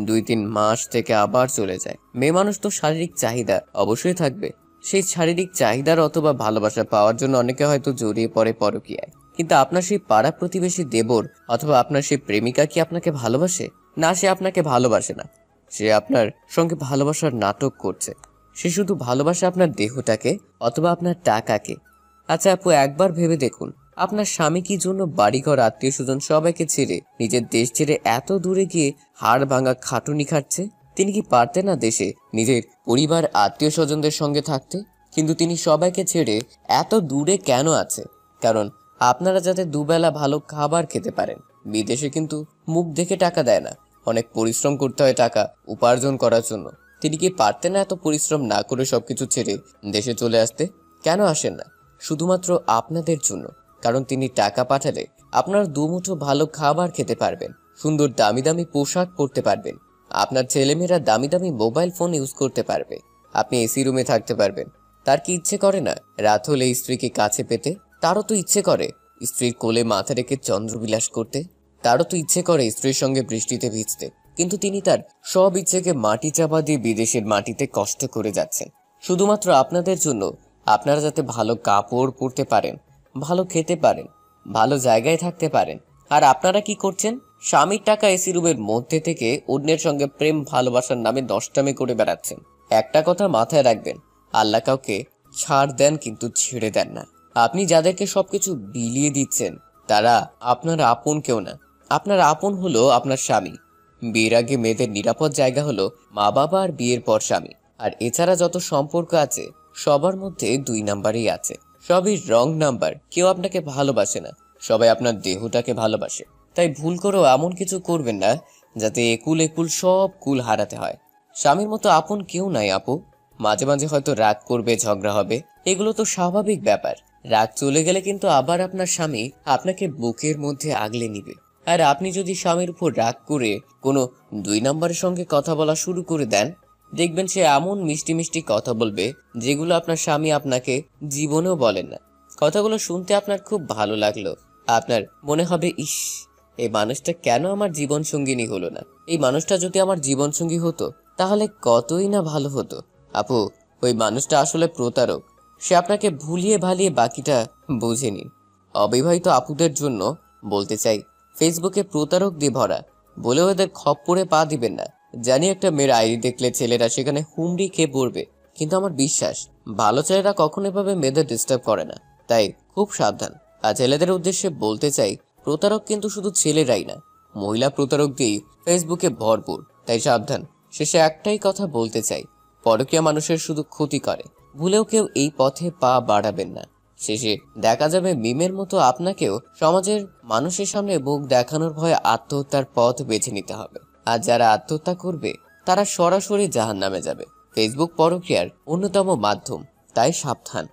S1: 2-3 মাস থেকে আবার চলে যায়। মেয়ে মানুষ তো শারীরিক চাহিদা অবশ্যই থাকবে, সেই শারীরিক চাহিদার অথবা ভালোবাসা পাওয়ার জন্য অনেকে হয়তো জড়িয়ে পড়ে পরকীয়ায়। কিন্তু আপনার সেই পাড়া প্রতিবেশী দেবর অথবা আপনার সেই প্রেমিকা কি আপনাকে ভালোবাসে? না, সে আপনাকে ভালোবাসে না, সে আপনার সঙ্গে ভালোবাসার নাটক করছে। সে শুধু ভালোবাসে আপনার দেহটাকে অথবা আপনার টাকাকে। আচ্ছা আপু, একবার ভেবে দেখুন, আপনার স্বামী কি জন্য বাড়িঘর আত্মীয় স্বজন সবাইকে ছেড়ে নিজের দেশ ছেড়ে এত দূরে গিয়ে হাড় ভাঙা খাটুনি খাটছে? তিনি কি পারতেন না দেশে নিজের পরিবার আত্মীয় স্বজনদের সঙ্গে থাকতে? কিন্তু তিনি সবাইকে ছেড়ে এত দূরে কেন আছে? কারণ আপনারা যাতে দুবেলা ভালো খাবার খেতে পারেন। বিদেশে কিন্তু মুখ দেখে টাকা দেয় না, অনেক পরিশ্রম করতে হয় টাকা উপার্জন করার জন্য। তিনি কি পারতেন না এত পরিশ্রম না করে সবকিছু ছেড়ে দেশে চলে আসতে? কেন আসেন না? শুধুমাত্র আপনাদের জন্য, কারণ তিনি টাকা পাঠালে আপনার দুমুঠো ভালো খাবার খেতে পারবেন, সুন্দর দামি দামি পোশাক পরতে পারবেন, আপনার ছেলেমেয়েরা দামি দামি মোবাইল ফোন ইউজ করতে পারবে, আপনি এসি রুমে থাকতে পারবেন। তার কি ইচ্ছে করে না রাত হলে স্ত্রীকে কাছে পেতে? তারও তো ইচ্ছে করে স্ত্রীর কোলে মাথা রেখে চন্দ্রবিলাস করতে, তারও তো ইচ্ছে করে স্ত্রীর সঙ্গে বৃষ্টিতে ভিজতে। কিন্তু তিনি তার সব ইচ্ছেকে মাটি চাপা দিয়ে বিদেশের মাটিতে কষ্ট করে যাচ্ছেন শুধুমাত্র আপনাদের জন্য। আপনারা যাতে ভালো কাপড় পরতে পারেন, ভালো খেতে পারেন, ভালো জায়গায় থাকতে পারেন। আর আপনারা কি করছেন? স্বামীর টাকা এসি রুমের মধ্যে থেকে অন্যের সঙ্গে প্রেম ভালোবাসার নামে নষ্টামি করে বেড়াচ্ছেন। একটা কথা মাথায় রাখবেন, আল্লাহ কাউকে ছাড় দেন কিন্তু ছেড়ে দেন না। আপনি যাদেরকে সবকিছু বিলিয়ে দিচ্ছেন তারা আপনার আপন কেউ না। আপনার আপন হলো আপনার স্বামী। বিয়ের আগে মেয়েদের নিরাপদ জায়গা হলো মা বাবা আর বিয়ের পর স্বামী। আর এছাড়া যত সম্পর্ক আছে সবার মধ্যে 2 নাম্বারই আছে, সবই রং নাম্বার। কেউ আপনাকে ভালোবাসে না, সবাই আপনার দেহটাকে ভালোবাসে। তাই ভুল করেও এমন কিছু করবেন না যাতে একুল একুল সব কুল হারাতে হয়। স্বামীর মতো আপন কেউ নাই আপু। মাঝে মাঝে হয়তো রাগ করবে, ঝগড়া হবে, এগুলো তো স্বাভাবিক ব্যাপার। রাগ চলে গেলে কিন্তু আবার আপনার স্বামী আপনাকে বুকের মধ্যে আগলে নিবে। আর আপনি যদি স্বামীর উপর রাগ করে কোনো 2 নাম্বারের সঙ্গে কথা বলা শুরু করে দেন, দেখবেন সে এমন মিষ্টি মিষ্টি কথা বলবে যেগুলো আপনার স্বামী আপনাকে জীবনেও বলেন না। কথাগুলো শুনতে আপনার খুব ভালো লাগলো, আপনার মনে হবে ইস, এই মানুষটা কেন আমার জীবন সঙ্গিনী হলো না? এই মানুষটা যদি আমার জীবন সঙ্গী হতো তাহলে কতই না ভালো হতো। আপু, ওই মানুষটা আসলে প্রতারক। সে আপনাকে ভুলিয়ে ভালিয়ে বাকিটা বুঝে নিন। অবিবাহিত আপুদের জন্য বলতে চাই, ফেসবুকে প্রতারক দিয়ে ভরা, বলেও এদের খপ্পরে পা দিবেন না। জানি একটা মেয়ের আইডি দেখলে ছেলেরা সেখানে হুমড়ি খেয়ে পড়বে, কিন্তু আমার বিশ্বাস ভালো ছেলেরা কখনো এভাবে মেয়েদের ডিস্টার্ব করে না। তাই খুব সাবধান। আর ছেলেদের উদ্দেশ্যে বলতে চাই, প্রতারক কিন্তু শুধু ছেলেরাই না, মহিলা প্রতারক দিয়েই ফেসবুকে ভরপুর। তাই সাবধান। শেষে একটাই কথা বলতে চাই, পরকীয়া মানুষের শুধু ক্ষতি করে। ভুলেও কেউ এই পথে পা বাড়াবেন না। শেষে দেখা যাবে মিমের মতো আপনাকেও সমাজের মানুষের সামনে মুখ দেখানোর ভয়ে আত্মহত্যার পথ বেছে নিতে হবে। আর যারা আত্মহত্যা করবে তারা সরাসরি জাহান্নামে যাবে। ফেসবুক পরকীয়ার অন্যতম মাধ্যম, তাই সাবধান।